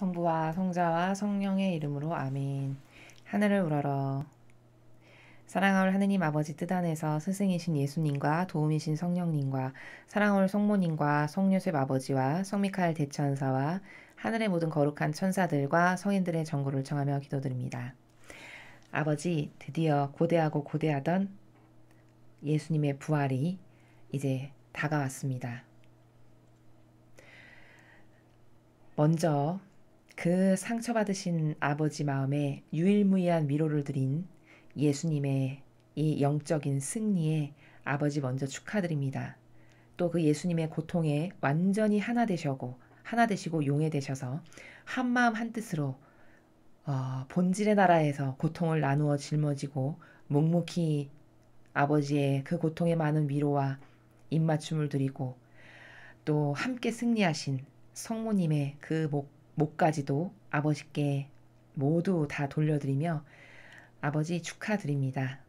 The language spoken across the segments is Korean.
성부와 성자와 성령의 이름으로 아멘. 하늘을 우러러. 사랑하올 하느님 아버지 뜻 안에서 스승이신 예수님과 도움이신 성령님과 사랑하올 성모님과 성요셉 아버지와 성미카엘 대천사와 하늘의 모든 거룩한 천사들과 성인들의 전구를 청하며 기도드립니다. 아버지, 드디어 고대하고 고대하던 예수님의 부활이 이제 다가왔습니다. 먼저 그 상처받으신 아버지 마음에 유일무이한 위로를 드린 예수님의 이 영적인 승리에 아버지 먼저 축하드립니다. 또 그 예수님의 고통에 완전히 하나 되시고 용해되셔서 한마음 한뜻으로 본질의 나라에서 고통을 나누어 짊어지고 묵묵히 아버지의 그 고통에 많은 위로와 입맞춤을 드리고 또 함께 승리하신 성모님의 그 목까지도 아버지께 모두 다 돌려드리며 아버지 축하드립니다.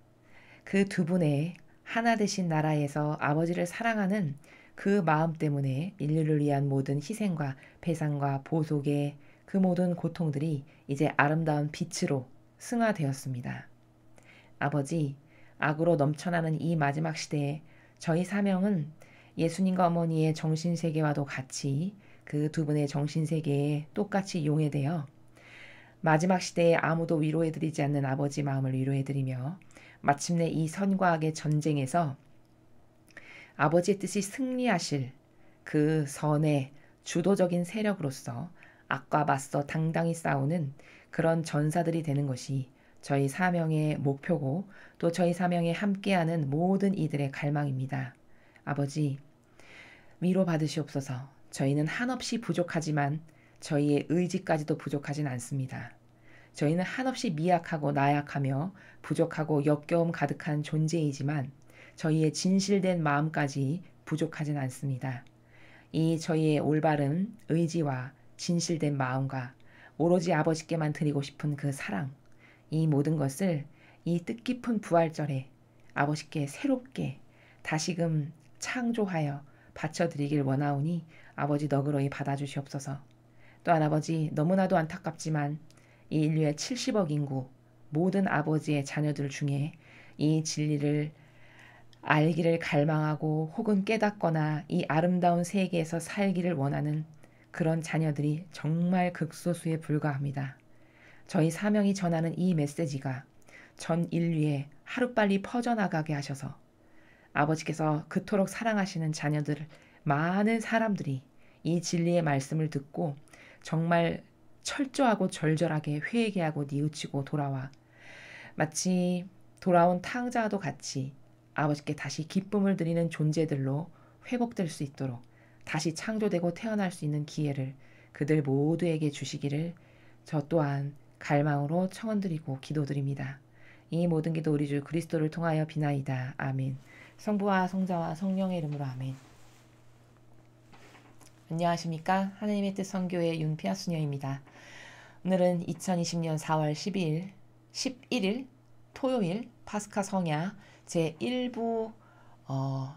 그 두 분의 하나 되신 나라에서 아버지를 사랑하는 그 마음 때문에 인류를 위한 모든 희생과 배상과 보속의 그 모든 고통들이 이제 아름다운 빛으로 승화되었습니다. 아버지, 악으로 넘쳐나는 이 마지막 시대에 저희 사명은 예수님과 어머니의 정신세계와도 같이 그 두 분의 정신세계에 똑같이 용해되어 마지막 시대에 아무도 위로해드리지 않는 아버지 마음을 위로해드리며 마침내 이 선과 악의 전쟁에서 아버지의 뜻이 승리하실 그 선의 주도적인 세력으로서 악과 맞서 당당히 싸우는 그런 전사들이 되는 것이 저희 사명의 목표고 또 저희 사명에 함께하는 모든 이들의 갈망입니다. 아버지, 위로 받으시옵소서. 저희는 한없이 부족하지만 저희의 의지까지도 부족하진 않습니다. 저희는 한없이 미약하고 나약하며 부족하고 역겨움 가득한 존재이지만 저희의 진실된 마음까지 부족하진 않습니다. 이 저희의 올바른 의지와 진실된 마음과 오로지 아버지께만 드리고 싶은 그 사랑, 이 모든 것을 이 뜻깊은 부활절에 아버지께 새롭게 다시금 창조하여 바쳐드리길 원하오니 아버지 너그러이 받아주시옵소서. 또한 아버지, 너무나도 안타깝지만 이 인류의 70억 인구 모든 아버지의 자녀들 중에 이 진리를 알기를 갈망하고 혹은 깨닫거나 이 아름다운 세계에서 살기를 원하는 그런 자녀들이 정말 극소수에 불과합니다. 저희 사명이 전하는 이 메시지가 전 인류에 하루빨리 퍼져나가게 하셔서 아버지께서 그토록 사랑하시는 자녀들 많은 사람들이 이 진리의 말씀을 듣고 정말 철저하고 절절하게 회개하고 뉘우치고 돌아와 마치 돌아온 탕자와도 같이 아버지께 다시 기쁨을 드리는 존재들로 회복될 수 있도록 다시 창조되고 태어날 수 있는 기회를 그들 모두에게 주시기를 저 또한 갈망으로 청원드리고 기도드립니다. 이 모든 기도 우리 주 그리스도를 통하여 비나이다. 아멘. 성부와 성자와 성령의 이름으로 아멘. 안녕하십니까? 하나님의 뜻 선교의 윤피아 수녀입니다. 오늘은 2020년 4월 11일 토요일 파스카 성야 제1부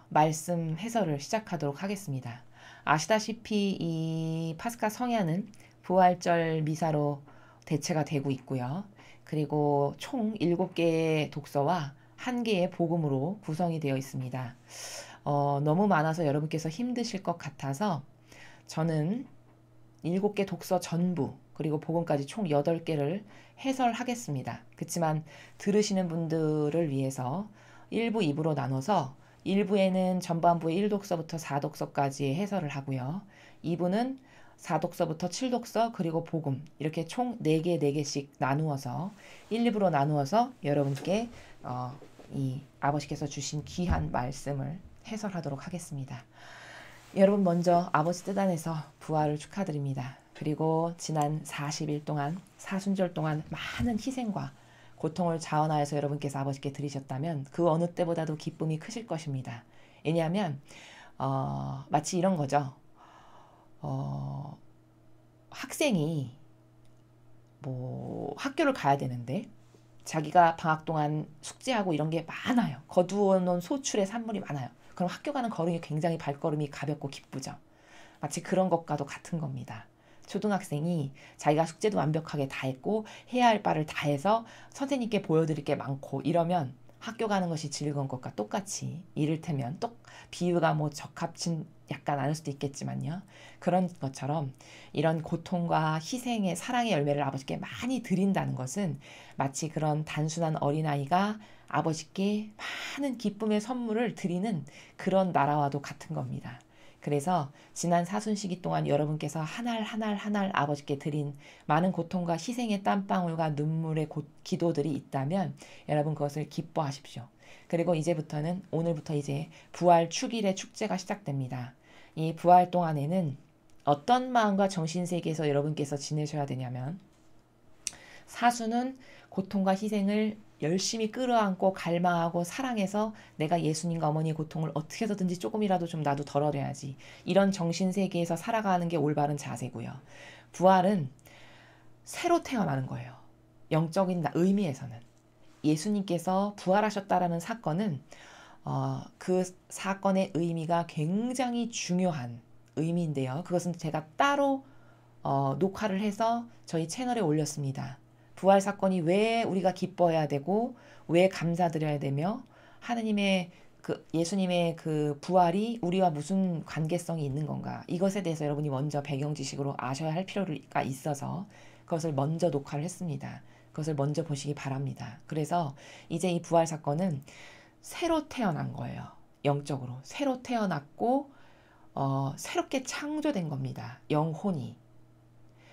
말씀 해설을 시작하도록 하겠습니다. 아시다시피 이 파스카 성야는 부활절 미사로 대체가 되고 있고요. 그리고 총 7개의 독서와 1개의 복음으로 구성이 되어 있습니다. 너무 많아서 여러분께서 힘드실 것 같아서 저는 7개 독서 전부 그리고 복음까지 총 8개를 해설하겠습니다. 그렇지만 들으시는 분들을 위해서 1부, 2부로 나눠서 1부에는 전반부의 1독서부터 4독서까지 해설을 하고요. 2부는 4독서부터 7독서 그리고 복음 이렇게 총 4개, 4개씩 나누어서 1, 2부로 나누어서 여러분께 이 아버지께서 주신 귀한 말씀을 해설하도록 하겠습니다. 여러분 먼저 아버지 뜻 안에서 부활을 축하드립니다. 그리고 지난 40일 동안 사순절 동안 많은 희생과 고통을 자원하여서 여러분께서 아버지께 드리셨다면 그 어느 때보다도 기쁨이 크실 것입니다. 왜냐하면 마치 이런 거죠. 학생이 학교를 가야 되는데 자기가 방학 동안 숙제하고 이런 게 많아요. 거두어 놓은 소출의 산물이 많아요. 그럼 학교 가는 걸음이 굉장히 발걸음이 가볍고 기쁘죠. 마치 그런 것과도 같은 겁니다. 초등학생이 자기가 숙제도 완벽하게 다 했고 해야 할 바를 다 해서 선생님께 보여드릴 게 많고 이러면 학교 가는 것이 즐거운 것과 똑같이, 이를테면 또 비유가 뭐 적합진 약간 않을 수도 있겠지만요. 그런 것처럼 이런 고통과 희생의 사랑의 열매를 아버지께 많이 드린다는 것은 마치 그런 단순한 어린아이가 아버지께 많은 기쁨의 선물을 드리는 그런 나라와도 같은 겁니다. 그래서 지난 사순 시기 동안 여러분께서 한 알 한 알 한 알 아버지께 드린 많은 고통과 희생의 땀방울과 눈물의 기도들이 있다면 여러분 그것을 기뻐하십시오. 그리고 이제부터는 오늘부터 이제 부활 축일의 축제가 시작됩니다. 이 부활 동안에는 어떤 마음과 정신세계에서 여러분께서 지내셔야 되냐면, 사수는 고통과 희생을 열심히 끌어안고 갈망하고 사랑해서 내가 예수님과 어머니의 고통을 어떻게 해서든지 조금이라도 좀 나도 덜어내야지, 이런 정신세계에서 살아가는 게 올바른 자세고요. 부활은 새로 태어나는 거예요. 영적인 의미에서는 예수님께서 부활하셨다라는 사건은 그 사건의 의미가 굉장히 중요한 의미인데요. 그것은 제가 따로 녹화를 해서 저희 채널에 올렸습니다. 부활 사건이 왜 우리가 기뻐해야 되고 왜 감사드려야 되며 하느님의 예수님의 그 부활이 우리와 무슨 관계성이 있는 건가, 이것에 대해서 여러분이 먼저 배경 지식으로 아셔야 할 필요가 있어서 그것을 먼저 녹화를 했습니다. 그것을 먼저 보시기 바랍니다. 그래서 이제 이 부활 사건은 새로 태어난 거예요. 영적으로 새로 태어났고 새롭게 창조된 겁니다. 영혼이.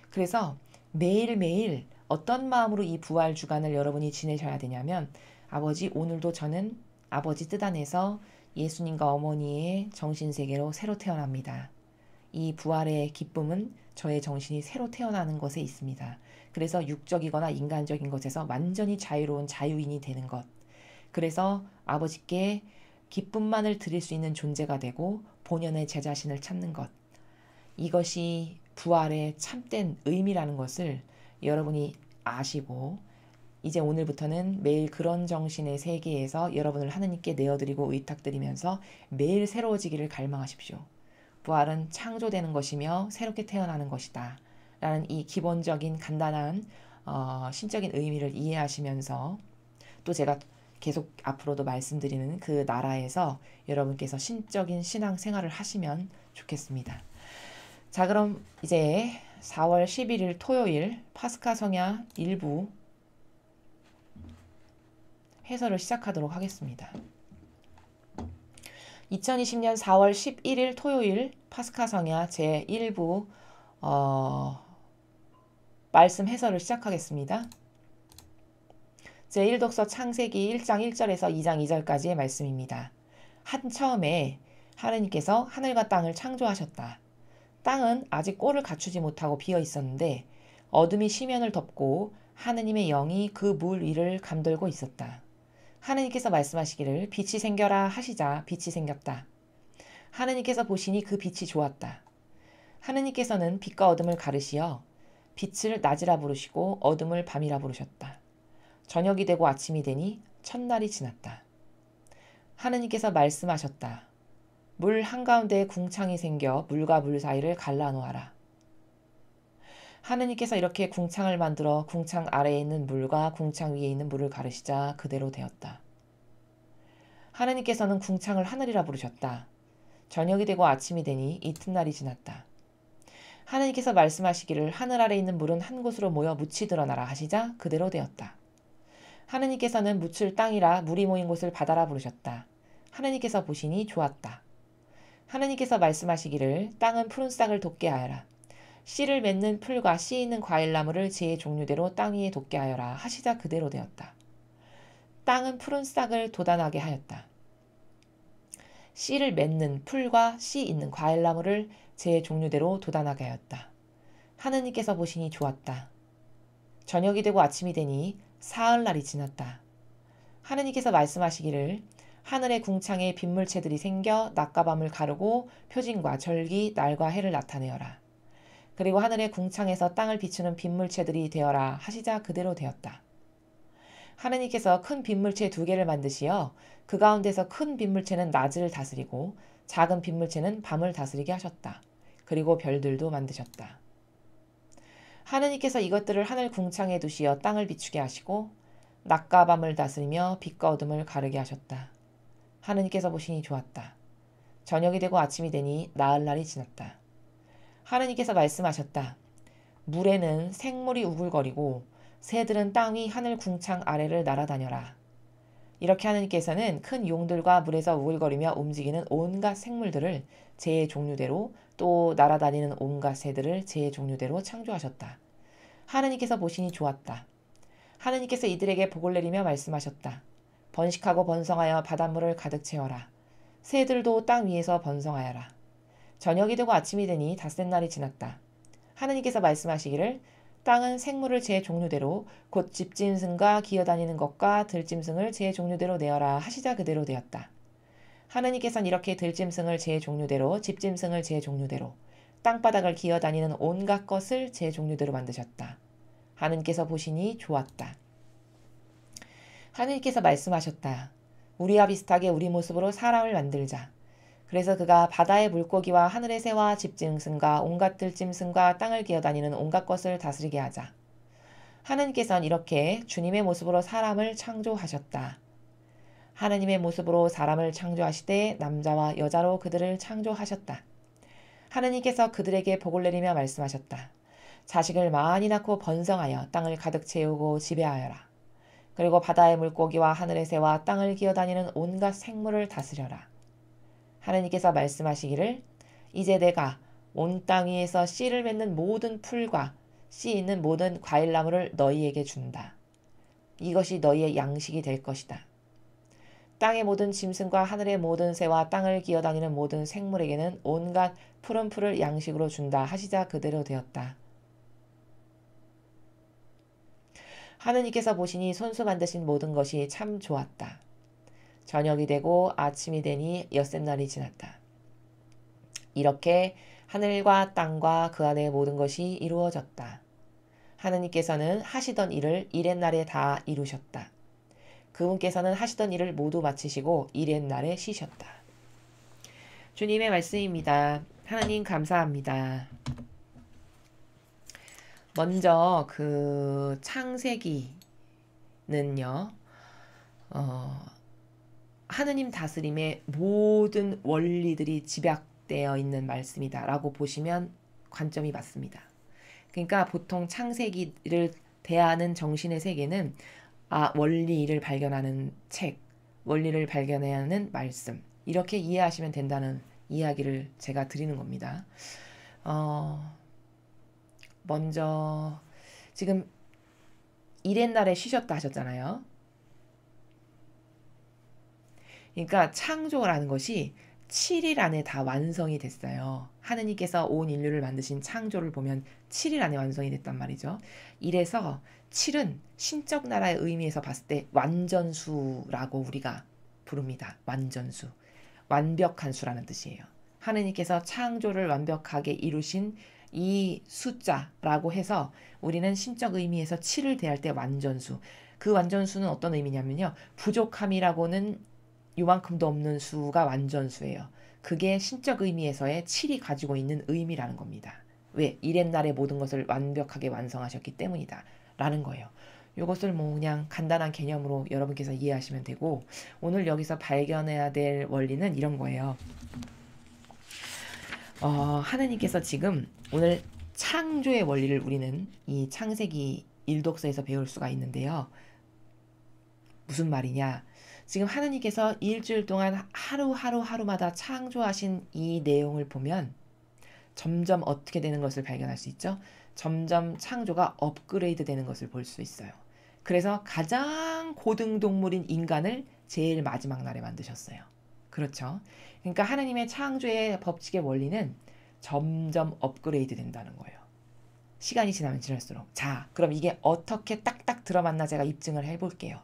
그래서 매일매일 어떤 마음으로 이 부활 주간을 여러분이 지내셔야 되냐면, 아버지 오늘도 저는 아버지 뜻 안에서 예수님과 어머니의 정신세계로 새로 태어납니다. 이 부활의 기쁨은 저의 정신이 새로 태어나는 것에 있습니다. 그래서 육적이거나 인간적인 것에서 완전히 자유로운 자유인이 되는 것. 그래서 아버지께 기쁨만을 드릴 수 있는 존재가 되고 본연의 제 자신을 찾는 것. 이것이 부활의 참된 의미라는 것을 여러분이 아시고, 이제 오늘부터는 매일 그런 정신의 세계에서 여러분을 하느님께 내어드리고 의탁드리면서 매일 새로워지기를 갈망하십시오. 부활은 창조되는 것이며 새롭게 태어나는 것이다 라는 이 기본적인 간단한 신적인 의미를 이해하시면서, 또 제가 계속 앞으로도 말씀드리는 그 나라에서 여러분께서 신적인 신앙 생활을 하시면 좋겠습니다. 자, 그럼 이제 4월 11일 토요일 파스카 성야 일부 해설을 시작하도록 하겠습니다. 2020년 4월 11일 토요일 파스카 성야 제1부 말씀 해설을 시작하겠습니다. 제1독서 창세기 1장 1절에서 2장 2절까지의 말씀입니다. 한 처음에 하느님께서 하늘과 땅을 창조하셨다. 땅은 아직 꼴을 갖추지 못하고 비어 있었는데 어둠이 시면을 덮고 하느님의 영이 그 물 위를 감돌고 있었다. 하느님께서 말씀하시기를 빛이 생겨라 하시자 빛이 생겼다. 하느님께서 보시니 그 빛이 좋았다. 하느님께서는 빛과 어둠을 가르시어 빛을 낮이라 부르시고 어둠을 밤이라 부르셨다. 저녁이 되고 아침이 되니 첫날이 지났다. 하느님께서 말씀하셨다. 물 한가운데에 궁창이 생겨 물과 물 사이를 갈라놓아라. 하느님께서 이렇게 궁창을 만들어 궁창 아래에 있는 물과 궁창 위에 있는 물을 가르시자 그대로 되었다. 하느님께서는 궁창을 하늘이라 부르셨다. 저녁이 되고 아침이 되니 이튿날이 지났다. 하느님께서 말씀하시기를 하늘 아래 있는 물은 한 곳으로 모여 묻이 드러나라 하시자 그대로 되었다. 하느님께서는 묻을 땅이라 물이 모인 곳을 바다라 부르셨다. 하느님께서 보시니 좋았다. 하느님께서 말씀하시기를 땅은 푸른 싹을 돋게 하여라. 씨를 맺는 풀과 씨 있는 과일나무를 제 종류대로 땅 위에 돋게 하여라 하시자 그대로 되었다. 땅은 푸른 싹을 돋아나게 하였다. 씨를 맺는 풀과 씨 있는 과일나무를 제 종류대로 돋아나게 하였다. 하느님께서 보시니 좋았다. 저녁이 되고 아침이 되니 사흘날이 지났다. 하느님께서 말씀하시기를 하늘의 궁창에 빗물체들이 생겨 낮과 밤을 가르고 표징과 절기, 날과 해를 나타내어라. 그리고 하늘의 궁창에서 땅을 비추는 빗물체들이 되어라 하시자 그대로 되었다. 하느님께서 큰 빗물체 2개를 만드시어 그 가운데서 큰 빗물체는 낮을 다스리고 작은 빗물체는 밤을 다스리게 하셨다. 그리고 별들도 만드셨다. 하느님께서 이것들을 하늘 궁창에 두시어 땅을 비추게 하시고 낮과 밤을 다스리며 빛과 어둠을 가르게 하셨다. 하느님께서 보시니 좋았다. 저녁이 되고 아침이 되니 나흘 날이 지났다. 하느님께서 말씀하셨다. 물에는 생물이 우글거리고 새들은 땅 위 하늘 궁창 아래를 날아다녀라. 이렇게 하느님께서는 큰 용들과 물에서 우글거리며 움직이는 온갖 생물들을 제 종류대로 또 날아다니는 온갖 새들을 제 종류대로 창조하셨다. 하느님께서 보시니 좋았다. 하느님께서 이들에게 복을 내리며 말씀하셨다. 번식하고 번성하여 바닷물을 가득 채워라. 새들도 땅 위에서 번성하여라. 저녁이 되고 아침이 되니 닷새 날이 지났다. 하느님께서 말씀하시기를 땅은 생물을 제 종류대로 곧 집짐승과 기어다니는 것과 들짐승을 제 종류대로 내어라 하시자 그대로 되었다. 하느님께서는 이렇게 들짐승을 제 종류대로 집짐승을 제 종류대로 땅바닥을 기어다니는 온갖 것을 제 종류대로 만드셨다. 하느님께서 보시니 좋았다. 하느님께서 말씀하셨다. 우리와 비슷하게 우리 모습으로 사람을 만들자. 그래서 그가 바다의 물고기와 하늘의 새와 집짐승과 온갖 들짐승과 땅을 기어다니는 온갖 것을 다스리게 하자. 하느님께서는 이렇게 주님의 모습으로 사람을 창조하셨다. 하느님의 모습으로 사람을 창조하시되 남자와 여자로 그들을 창조하셨다. 하느님께서 그들에게 복을 내리며 말씀하셨다. 자식을 많이 낳고 번성하여 땅을 가득 채우고 지배하여라. 그리고 바다의 물고기와 하늘의 새와 땅을 기어다니는 온갖 생물을 다스려라. 하느님께서 말씀하시기를 이제 내가 온 땅 위에서 씨를 맺는 모든 풀과 씨 있는 모든 과일나무를 너희에게 준다. 이것이 너희의 양식이 될 것이다. 땅의 모든 짐승과 하늘의 모든 새와 땅을 기어다니는 모든 생물에게는 온갖 푸른 풀을 양식으로 준다 하시자 그대로 되었다. 하느님께서 보시니 손수 만드신 모든 것이 참 좋았다. 저녁이 되고 아침이 되니 엿새 날이 지났다. 이렇게 하늘과 땅과 그 안의 모든 것이 이루어졌다. 하느님께서는 하시던 일을 이렛날에 다 이루셨다. 그분께서는 하시던 일을 모두 마치시고 이렛날에 쉬셨다. 주님의 말씀입니다. 하나님 감사합니다. 먼저 그 창세기는요. 하느님 다스림의 모든 원리들이 집약되어 있는 말씀이다 라고 보시면 관점이 맞습니다. 그러니까 보통 창세기를 대하는 정신의 세계는 원리를 발견하는 책, 원리를 발견하는 말씀 이렇게 이해하시면 된다는 이야기를 제가 드리는 겁니다. 먼저 지금 이렛날에 쉬셨다 하셨잖아요. 그러니까 창조라는 것이 7일 안에 다 완성이 됐어요. 하느님께서 온 인류를 만드신 창조를 보면 7일 안에 완성이 됐단 말이죠. 이래서 7은 신적 나라의 의미에서 봤을 때 완전수라고 우리가 부릅니다. 완전수. 완벽한 수라는 뜻이에요. 하느님께서 창조를 완벽하게 이루신 이 숫자라고 해서 우리는 신적 의미에서 7을 대할 때 완전수. 그 완전수는 어떤 의미냐면요. 부족함이라고는 요만큼도 없는 수가 완전수예요. 그게 신적 의미에서의 7이 가지고 있는 의미라는 겁니다. 왜? 이렛날에 모든 것을 완벽하게 완성하셨기 때문이다 라는 거예요. 이것을 뭐 그냥 간단한 개념으로 여러분께서 이해하시면 되고, 오늘 여기서 발견해야 될 원리는 이런 거예요. 하느님께서 지금 오늘 창조의 원리를 우리는 이 창세기 1독서에서 배울 수가 있는데요. 무슨 말이냐? 지금 하느님께서 일주일 동안 하루마다 창조하신 이 내용을 보면 점점 어떻게 되는 것을 발견할 수 있죠? 점점 창조가 업그레이드 되는 것을 볼 수 있어요. 그래서 가장 고등동물인 인간을 제일 마지막 날에 만드셨어요. 그렇죠? 그러니까 하느님의 창조의 법칙의 원리는 점점 업그레이드 된다는 거예요. 시간이 지나면 지날수록. 자, 그럼 이게 어떻게 딱딱 들어맞나 제가 입증을 해볼게요.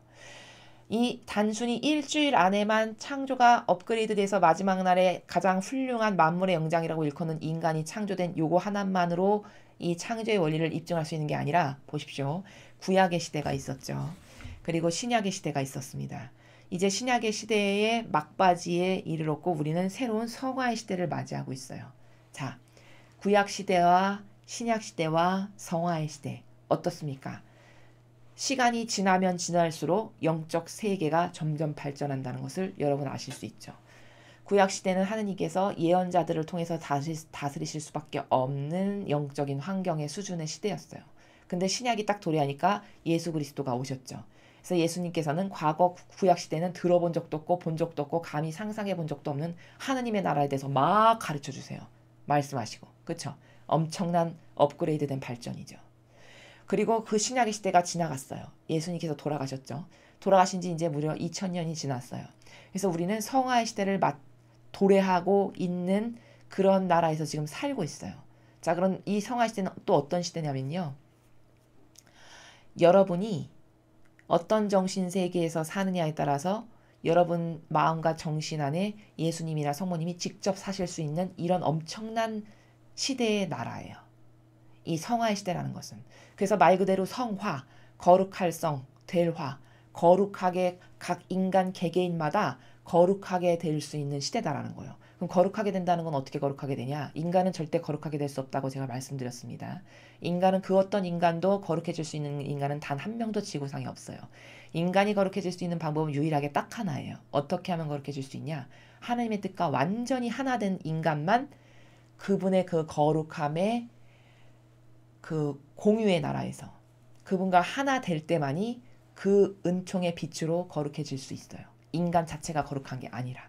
이 단순히 일주일 안에만 창조가 업그레이드 돼서 마지막 날에 가장 훌륭한 만물의 영장이라고 일컫는 인간이 창조된 요거 하나만으로 이 창조의 원리를 입증할 수 있는 게 아니라, 보십시오. 구약의 시대가 있었죠. 그리고 신약의 시대가 있었습니다. 이제 신약의 시대의 막바지에 이르렀고 우리는 새로운 성화의 시대를 맞이하고 있어요. 자, 구약 시대와 신약시대와 성화의 시대 어떻습니까? 시간이 지나면 지날수록 영적 세계가 점점 발전한다는 것을 여러분 아실 수 있죠. 구약시대는 하느님께서 예언자들을 통해서 다스리실 수밖에 없는 영적인 환경의 수준의 시대였어요. 근데 신약이 딱 도래하니까 예수 그리스도가 오셨죠. 그래서 예수님께서는 과거 구약시대는 들어본 적도 없고 본 적도 없고 감히 상상해 본 적도 없는 하느님의 나라에 대해서 막 가르쳐 주세요. 말씀하시고. 그쵸? 엄청난 업그레이드된 발전이죠. 그리고 그 신약의 시대가 지나갔어요. 예수님께서 돌아가셨죠. 돌아가신 지 이제 무려 2000년이 지났어요. 그래서 우리는 성화의 시대를 도래하고 있는 그런 나라에서 지금 살고 있어요. 자, 그럼 이 성화 시대는 또 어떤 시대냐면요. 여러분이 어떤 정신세계에서 사느냐에 따라서 여러분 마음과 정신 안에 예수님이나 성모님이 직접 사실 수 있는 이런 엄청난 시대의 나라예요. 이 성화의 시대라는 것은. 그래서 말 그대로 성화, 거룩할 성, 될 화, 거룩하게 각 인간 개개인마다 거룩하게 될 수 있는 시대다라는 거예요. 그럼 거룩하게 된다는 건 어떻게 거룩하게 되냐? 인간은 절대 거룩하게 될 수 없다고 제가 말씀드렸습니다. 인간은 그 어떤 인간도 거룩해질 수 있는 인간은 단 한 명도 지구상에 없어요. 인간이 거룩해질 수 있는 방법은 유일하게 딱 하나예요. 어떻게 하면 거룩해질 수 있냐? 하나님의 뜻과 완전히 하나 된 인간만 그분의 그 거룩함에 그 공유의 나라에서 그분과 하나 될 때만이 그 은총의 빛으로 거룩해질 수 있어요. 인간 자체가 거룩한 게 아니라.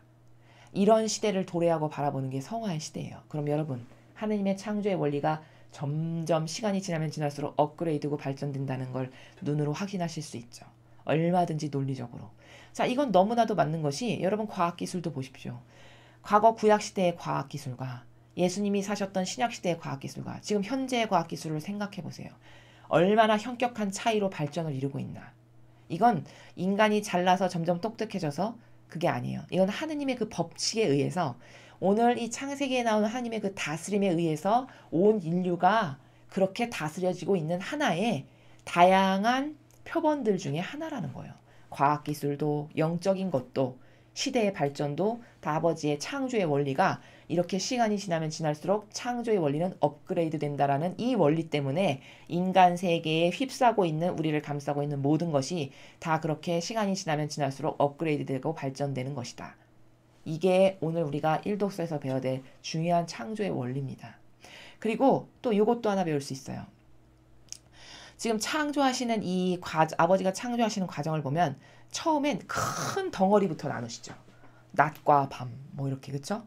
이런 시대를 도래하고 바라보는 게 성화의 시대예요. 그럼 여러분, 하느님의 창조의 원리가 점점 시간이 지나면 지날수록 업그레이드고 발전된다는 걸 눈으로 확인하실 수 있죠. 얼마든지 논리적으로. 자, 이건 너무나도 맞는 것이 여러분 과학기술도 보십시오. 과거 구약시대의 과학기술과 예수님이 사셨던 신약시대의 과학기술과 지금 현재의 과학기술을 생각해 보세요. 얼마나 현격한 차이로 발전을 이루고 있나. 이건 인간이 잘나서 점점 똑똑해져서 그게 아니에요. 이건 하느님의 그 법칙에 의해서 오늘 이 창세기에 나오는 하나님의 그 다스림에 의해서 온 인류가 그렇게 다스려지고 있는 하나의 다양한 표본들 중에 하나라는 거예요. 과학기술도 영적인 것도 시대의 발전도 다 아버지의 창조의 원리가 이렇게 시간이 지나면 지날수록 창조의 원리는 업그레이드 된다라는 이 원리 때문에 인간 세계에 휩싸고 있는 우리를 감싸고 있는 모든 것이 다 그렇게 시간이 지나면 지날수록 업그레이드 되고 발전되는 것이다. 이게 오늘 우리가 일독서에서 배워야 될 중요한 창조의 원리입니다. 그리고 또 이것도 하나 배울 수 있어요. 지금 창조하시는 아버지가 창조하시는 과정을 보면 처음엔 큰 덩어리부터 나누시죠. 낮과 밤, 뭐 이렇게, 그쵸?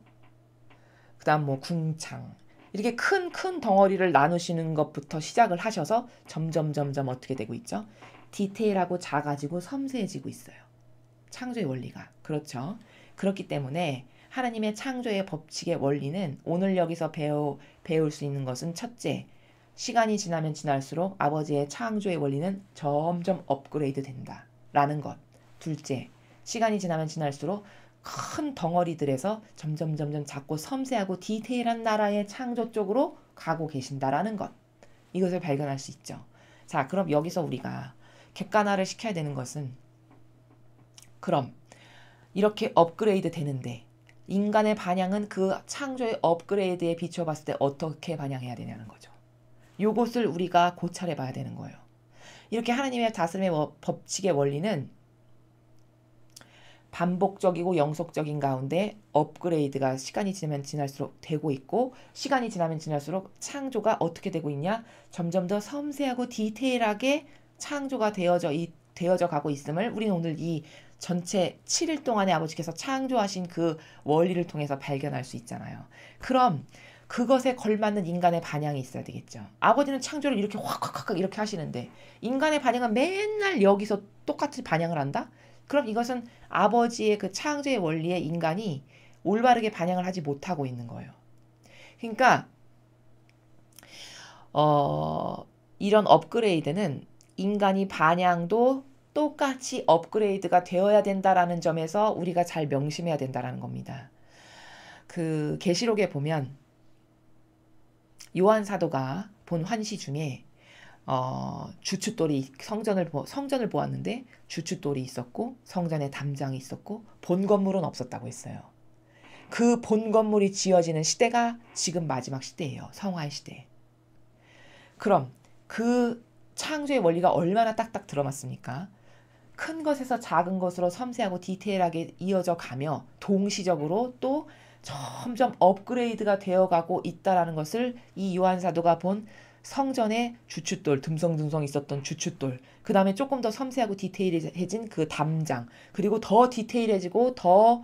그 다음 뭐 궁창. 이렇게 큰 덩어리를 나누시는 것부터 시작을 하셔서 점점 어떻게 되고 있죠? 디테일하고 작아지고 섬세해지고 있어요. 창조의 원리가. 그렇죠? 그렇기 때문에 하나님의 창조의 법칙의 원리는 오늘 여기서 배울 수 있는 것은 첫째, 시간이 지나면 지날수록 아버지의 창조의 원리는 점점 업그레이드 된다. 라는 것. 둘째, 시간이 지나면 지날수록 큰 덩어리들에서 점점 작고 섬세하고 디테일한 나라의 창조 쪽으로 가고 계신다라는 것. 이것을 발견할 수 있죠. 자, 그럼 여기서 우리가 객관화를 시켜야 되는 것은 그럼 이렇게 업그레이드 되는데 인간의 반향은 그 창조의 업그레이드에 비춰봤을 때 어떻게 반향해야 되냐는 거죠. 요것을 우리가 고찰해 봐야 되는 거예요. 이렇게 하나님의 다스림의 법칙의 원리는 반복적이고 영속적인 가운데 업그레이드가 시간이 지나면 지날수록 되고 있고 시간이 지나면 지날수록 창조가 어떻게 되고 있냐? 점점 더 섬세하고 디테일하게 창조가 되어져 가고 있음을 우리는 오늘 이 전체 7일 동안에 아버지께서 창조하신 그 원리를 통해서 발견할 수 있잖아요. 그럼 그것에 걸맞는 인간의 반향이 있어야 되겠죠. 아버지는 창조를 이렇게 확 이렇게 하시는데 인간의 반향은 맨날 여기서 똑같이 반향을 한다? 그럼 이것은 아버지의 그 창조의 원리에 인간이 올바르게 반영을 하지 못하고 있는 거예요. 그러니까 이런 업그레이드는 인간이 반향도 똑같이 업그레이드가 되어야 된다라는 점에서 우리가 잘 명심해야 된다라는 겁니다. 그 계시록에 보면 요한 사도가 본 환시 중에 주춧돌이 성전을 보았는데 주춧돌이 있었고 성전에 담장이 있었고 본 건물은 없었다고 했어요. 그 본 건물이 지어지는 시대가 지금 마지막 시대예요. 성화의 시대. 그럼 그 창조의 원리가 얼마나 딱딱 들어맞습니까? 큰 것에서 작은 것으로 섬세하고 디테일하게 이어져 가며 동시적으로 또 점점 업그레이드가 되어가고 있다라는 것을 이 요한 사도가 본 성전의 주춧돌, 듬성듬성 있었던 주춧돌, 그 다음에 조금 더 섬세하고 디테일해진 그 담장, 그리고 더 디테일해지고 더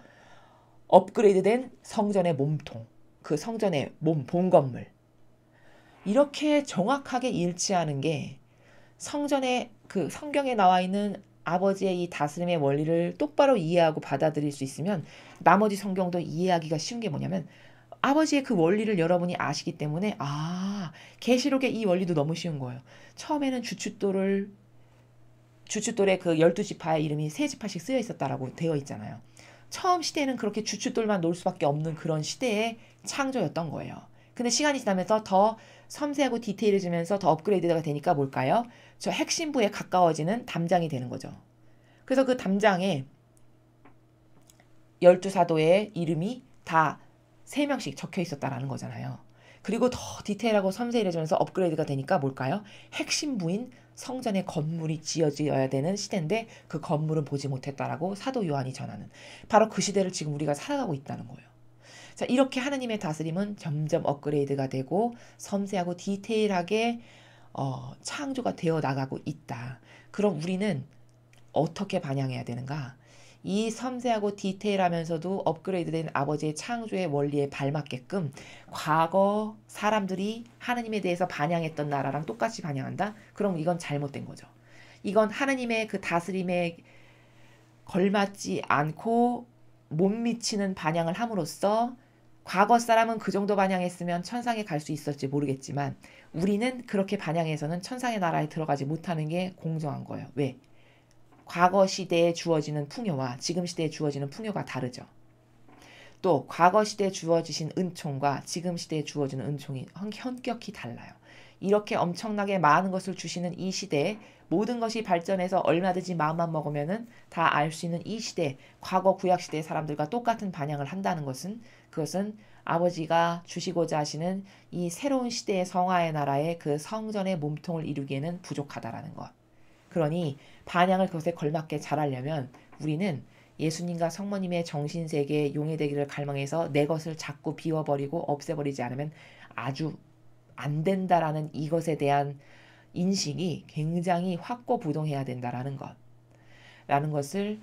업그레이드된 성전의 몸통, 그 성전의 몸, 본 건물. 이렇게 정확하게 일치하는 게 성전의 그 성경에 나와 있는 아버지의 이 다스림의 원리를 똑바로 이해하고 받아들일 수 있으면 나머지 성경도 이해하기가 쉬운 게 뭐냐면 아버지의 그 원리를 여러분이 아시기 때문에 계시록의 이 원리도 너무 쉬운 거예요. 처음에는 주춧돌의 그 12지파의 이름이 3지파씩 쓰여 있었다라고 되어 있잖아요. 처음 시대에는 그렇게 주춧돌만 놓을 수밖에 없는 그런 시대의 창조였던 거예요. 근데 시간이 지나면서 더 섬세하고 디테일해지면서 더 업그레이드가 되니까 뭘까요? 저 핵심부에 가까워지는 담장이 되는 거죠. 그래서 그 담장에 12사도의 이름이 다 3명씩 적혀 있었다라는 거잖아요. 그리고 더 디테일하고 섬세해지면서 업그레이드가 되니까 뭘까요? 핵심부인 성전의 건물이 지어져야 되는 시대인데 그 건물은 보지 못했다라고 사도 요한이 전하는 바로 그 시대를 지금 우리가 살아가고 있다는 거예요. 자, 이렇게 하나님의 다스림은 점점 업그레이드가 되고 섬세하고 디테일하게 창조가 되어 나가고 있다. 그럼 우리는 어떻게 반영해야 되는가? 이 섬세하고 디테일하면서도 업그레이드된 아버지의 창조의 원리에 발맞게끔 과거 사람들이 하나님에 대해서 반영했던 나라랑 똑같이 반영한다? 그럼 이건 잘못된 거죠. 이건 하나님의 그 다스림에 걸맞지 않고 못 미치는 반영을 함으로써 과거 사람은 그 정도 반영했으면 천상에 갈 수 있을지 모르겠지만 우리는 그렇게 반영해서는 천상의 나라에 들어가지 못하는 게 공정한 거예요. 왜? 과거 시대에 주어지는 풍요와 지금 시대에 주어지는 풍요가 다르죠. 또 과거 시대에 주어지신 은총과 지금 시대에 주어지는 은총이 현격히 달라요. 이렇게 엄청나게 많은 것을 주시는 이 시대에 모든 것이 발전해서 얼마든지 마음만 먹으면은 다 알 수 있는 이 시대, 과거 구약 시대의 사람들과 똑같은 반영을 한다는 것은 그것은 아버지가 주시고자 하시는 이 새로운 시대의 성화의 나라의 그 성전의 몸통을 이루기에는 부족하다라는 것. 그러니 반향을 그것에 걸맞게 잘하려면 우리는 예수님과 성모님의 정신세계에 용해되기를 갈망해서 내 것을 자꾸 비워버리고 없애버리지 않으면 아주 안 된다라는 이것에 대한 인식이 굉장히 확고부동해야 된다라는 것. 라는 것을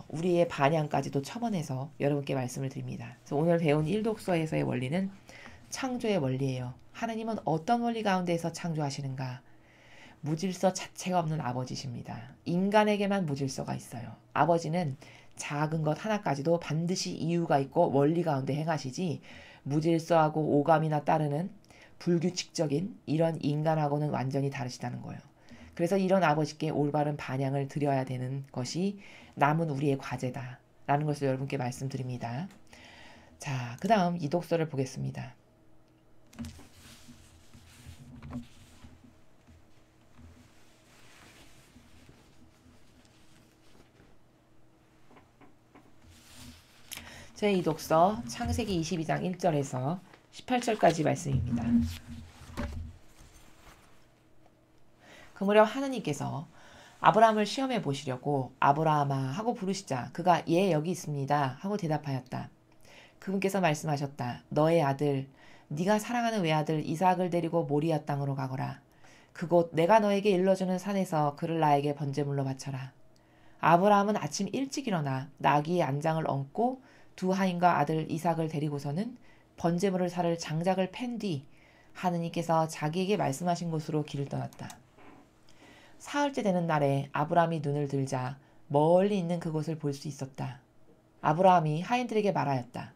우리의 반향까지도 첨언해서 여러분께 말씀을 드립니다. 그래서 오늘 배운 1독서에서의 원리는 창조의 원리예요. 하나님은 어떤 원리 가운데에서 창조하시는가? 무질서 자체가 없는 아버지십니다. 인간에게만 무질서가 있어요. 아버지는 작은 것 하나까지도 반드시 이유가 있고 원리 가운데 행하시지 무질서하고 오감이나 따르는 불규칙적인 이런 인간하고는 완전히 다르시다는 거예요. 그래서 이런 아버지께 올바른 반향을 드려야 되는 것이 남은 우리의 과제다라는 것을 여러분께 말씀드립니다. 자, 그 다음 이 독서를 보겠습니다. 제 이 독서 창세기 22장 1절에서 18절까지 말씀입니다. 그 무렵 하느님께서 아브라함을 시험해 보시려고 아브라함아 하고 부르시자 그가 예 여기 있습니다 하고 대답하였다. 그분께서 말씀하셨다. 너의 아들 네가 사랑하는 외아들 이삭을 데리고 모리아 땅으로 가거라. 그곳 내가 너에게 일러주는 산에서 그를 나에게 번제물로 바쳐라. 아브라함은 아침 일찍 일어나 나귀의 안장을 얹고 두 하인과 아들 이삭을 데리고서는 번제물을 살 장작을 팬 뒤 하느님께서 자기에게 말씀하신 곳으로 길을 떠났다. 사흘째 되는 날에 아브라함이 눈을 들자 멀리 있는 그곳을 볼 수 있었다. 아브라함이 하인들에게 말하였다.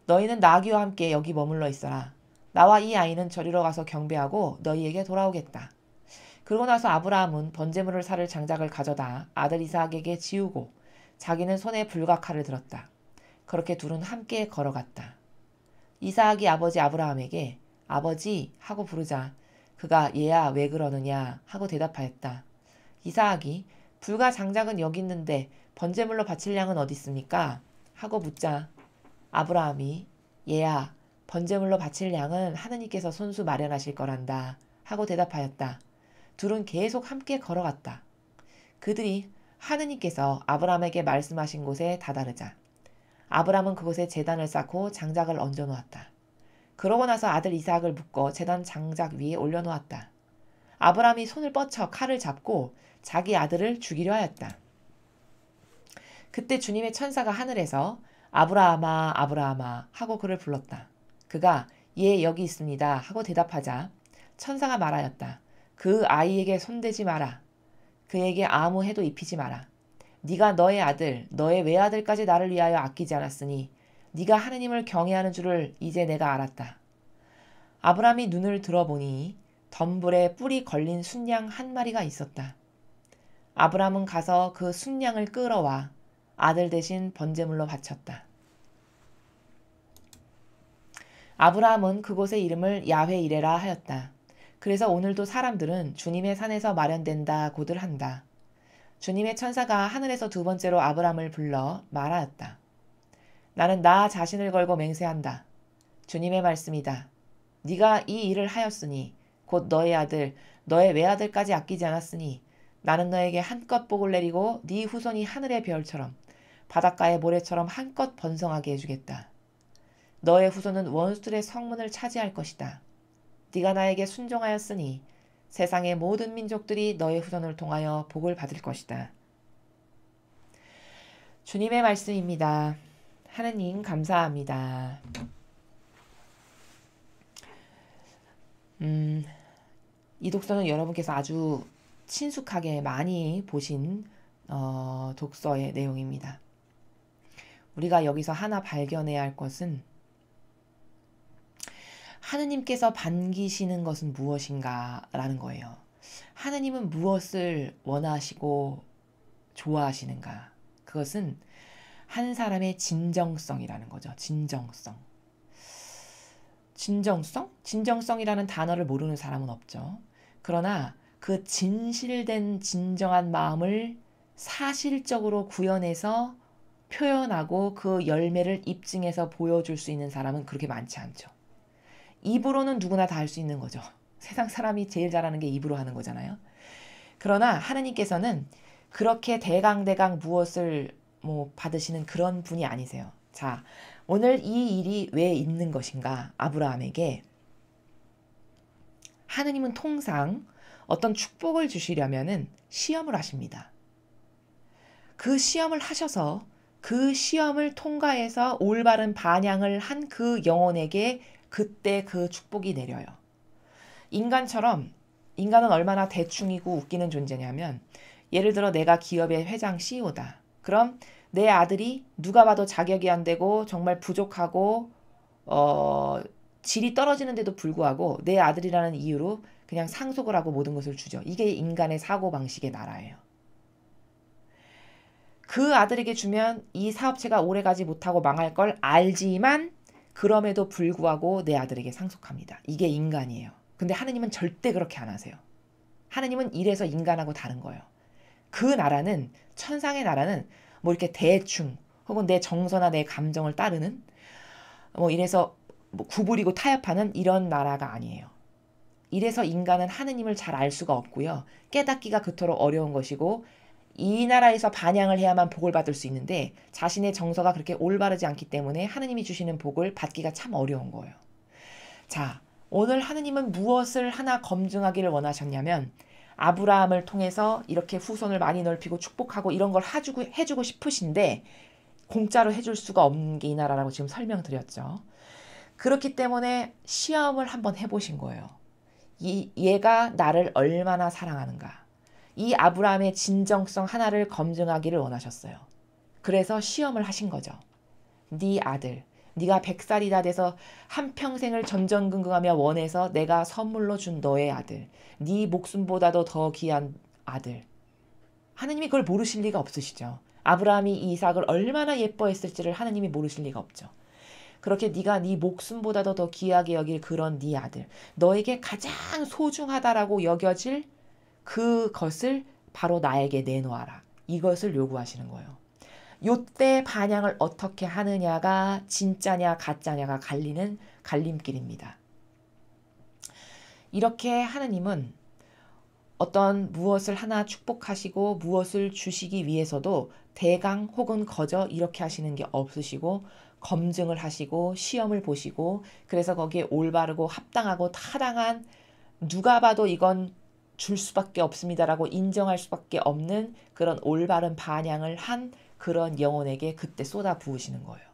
너희는 나귀와 함께 여기 머물러 있어라. 나와 이 아이는 저리로 가서 경배하고 너희에게 돌아오겠다. 그러고 나서 아브라함은 번제물을 살 장작을 가져다 아들 이삭에게 지우고 자기는 손에 불과 칼을 들었다. 그렇게 둘은 함께 걸어갔다. 이삭이 아버지 아브라함에게 아버지 하고 부르자 그가 얘야 왜 그러느냐 하고 대답하였다. 이삭이 불과 장작은 여기 있는데 번제물로 바칠 양은 어디 있습니까? 하고 묻자 아브라함이 얘야 번제물로 바칠 양은 하느님께서 손수 마련하실 거란다 하고 대답하였다. 둘은 계속 함께 걸어갔다. 그들이 하느님께서 아브라함에게 말씀하신 곳에 다다르자 아브라함은 그곳에 제단을 쌓고 장작을 얹어 놓았다. 그러고 나서 아들 이삭을 묶어 제단 장작 위에 올려놓았다. 아브라함이 손을 뻗쳐 칼을 잡고 자기 아들을 죽이려 하였다. 그때 주님의 천사가 하늘에서 아브라함아 아브라함아 하고 그를 불렀다. 그가 예 여기 있습니다 하고 대답하자 천사가 말하였다. 그 아이에게 손대지 마라. 그에게 아무 해도 입히지 마라. 네가 너의 아들 너의 외아들까지 나를 위하여 아끼지 않았으니 네가 하느님을 경외하는 줄을 이제 내가 알았다. 아브라함이 눈을 들어보니 덤불에 뿔이 걸린 순양 한 마리가 있었다. 아브라함은 가서 그 순양을 끌어와 아들 대신 번제물로 바쳤다. 아브라함은 그곳의 이름을 야훼 이레라 하였다. 그래서 오늘도 사람들은 주님의 산에서 마련된다고들 한다. 주님의 천사가 하늘에서 두 번째로 아브라함을 불러 말하였다. 나는 나 자신을 걸고 맹세한다. 주님의 말씀이다. 네가 이 일을 하였으니 곧 너의 아들 너의 외아들까지 아끼지 않았으니 나는 너에게 한껏 복을 내리고 네 후손이 하늘의 별처럼 바닷가의 모래처럼 한껏 번성하게 해주겠다. 너의 후손은 원수들의 성문을 차지할 것이다. 네가 나에게 순종하였으니 세상의 모든 민족들이 너의 후손을 통하여 복을 받을 것이다. 주님의 말씀입니다. 하느님 감사합니다. 이 독서는 여러분께서 아주 친숙하게 많이 보신 독서의 내용입니다. 우리가 여기서 하나 발견해야 할 것은 하느님께서 반기시는 것은 무엇인가 라는 거예요. 하느님은 무엇을 원하시고 좋아하시는가? 그것은 한 사람의 진정성이라는 거죠. 진정성. 진정성? 진정성이라는 단어를 모르는 사람은 없죠. 그러나 그 진실된 진정한 마음을 사실적으로 구현해서 표현하고 그 열매를 입증해서 보여줄 수 있는 사람은 그렇게 많지 않죠. 입으로는 누구나 다 할 수 있는 거죠. 세상 사람이 제일 잘하는 게 입으로 하는 거잖아요. 그러나 하느님께서는 그렇게 대강대강 무엇을 받으시는 그런 분이 아니세요. 자, 오늘 이 일이 왜 있는 것인가? 아브라함에게 하느님은 통상 어떤 축복을 주시려면은 시험을 하십니다. 그 시험을 하셔서 그 시험을 통과해서 올바른 반향을 한 그 영혼에게 그때 그 축복이 내려요. 인간은 얼마나 대충이고 웃기는 존재냐면 예를 들어 내가 기업의 회장 CEO다. 그럼 내 아들이 누가 봐도 자격이 안 되고 정말 부족하고 질이 떨어지는데도 불구하고 내 아들이라는 이유로 그냥 상속을 하고 모든 것을 주죠. 이게 인간의 사고방식의 나라예요. 그 아들에게 주면 이 사업체가 오래가지 못하고 망할 걸 알지만 그럼에도 불구하고 내 아들에게 상속합니다. 이게 인간이에요. 근데 하느님은 절대 그렇게 안 하세요. 하느님은 이래서 인간하고 다른 거예요. 그 나라는 천상의 나라는 이렇게 대충 혹은 내 정서나 내 감정을 따르는 이래서 구부리고 타협하는 이런 나라가 아니에요. 이래서 인간은 하느님을 잘 알 수가 없고요. 깨닫기가 그토록 어려운 것이고 이 나라에서 반향을 해야만 복을 받을 수 있는데 자신의 정서가 그렇게 올바르지 않기 때문에 하느님이 주시는 복을 받기가 참 어려운 거예요. 자, 오늘 하느님은 무엇을 하나 검증하기를 원하셨냐면 아브라함을 통해서 이렇게 후손을 많이 넓히고 축복하고 이런 걸 해주고 싶으신데 공짜로 해줄 수가 없는 게 이 나라라고 지금 설명드렸죠. 그렇기 때문에 시험을 한번 해보신 거예요. 얘가 나를 얼마나 사랑하는가. 이 아브라함의 진정성 하나를 검증하기를 원하셨어요. 그래서 시험을 하신 거죠. 네 아들, 네가 100살이 다 돼서 한평생을 전전긍긍하며 원해서 내가 선물로 준 너의 아들, 네 목숨보다도 더 귀한 아들. 하느님이 그걸 모르실 리가 없으시죠. 아브라함이 이삭을 얼마나 예뻐했을지를 하느님이 모르실 리가 없죠. 그렇게 네가 네 목숨보다도 더 귀하게 여길 그런 네 아들, 너에게 가장 소중하다라고 여겨질 그것을 바로 나에게 내놓아라. 이것을 요구하시는 거예요. 요때 반향을 어떻게 하느냐가 진짜냐 가짜냐가 갈리는 갈림길입니다. 이렇게 하느님은 어떤 무엇을 하나 축복하시고 무엇을 주시기 위해서도 대강 혹은 거저 이렇게 하시는 게 없으시고 검증을 하시고 시험을 보시고 그래서 거기에 올바르고 합당하고 타당한 누가 봐도 이건 줄 수밖에 없습니다라고 인정할 수밖에 없는 그런 올바른 반향을 한 그런 영혼에게 그때 쏟아 부으시는 거예요.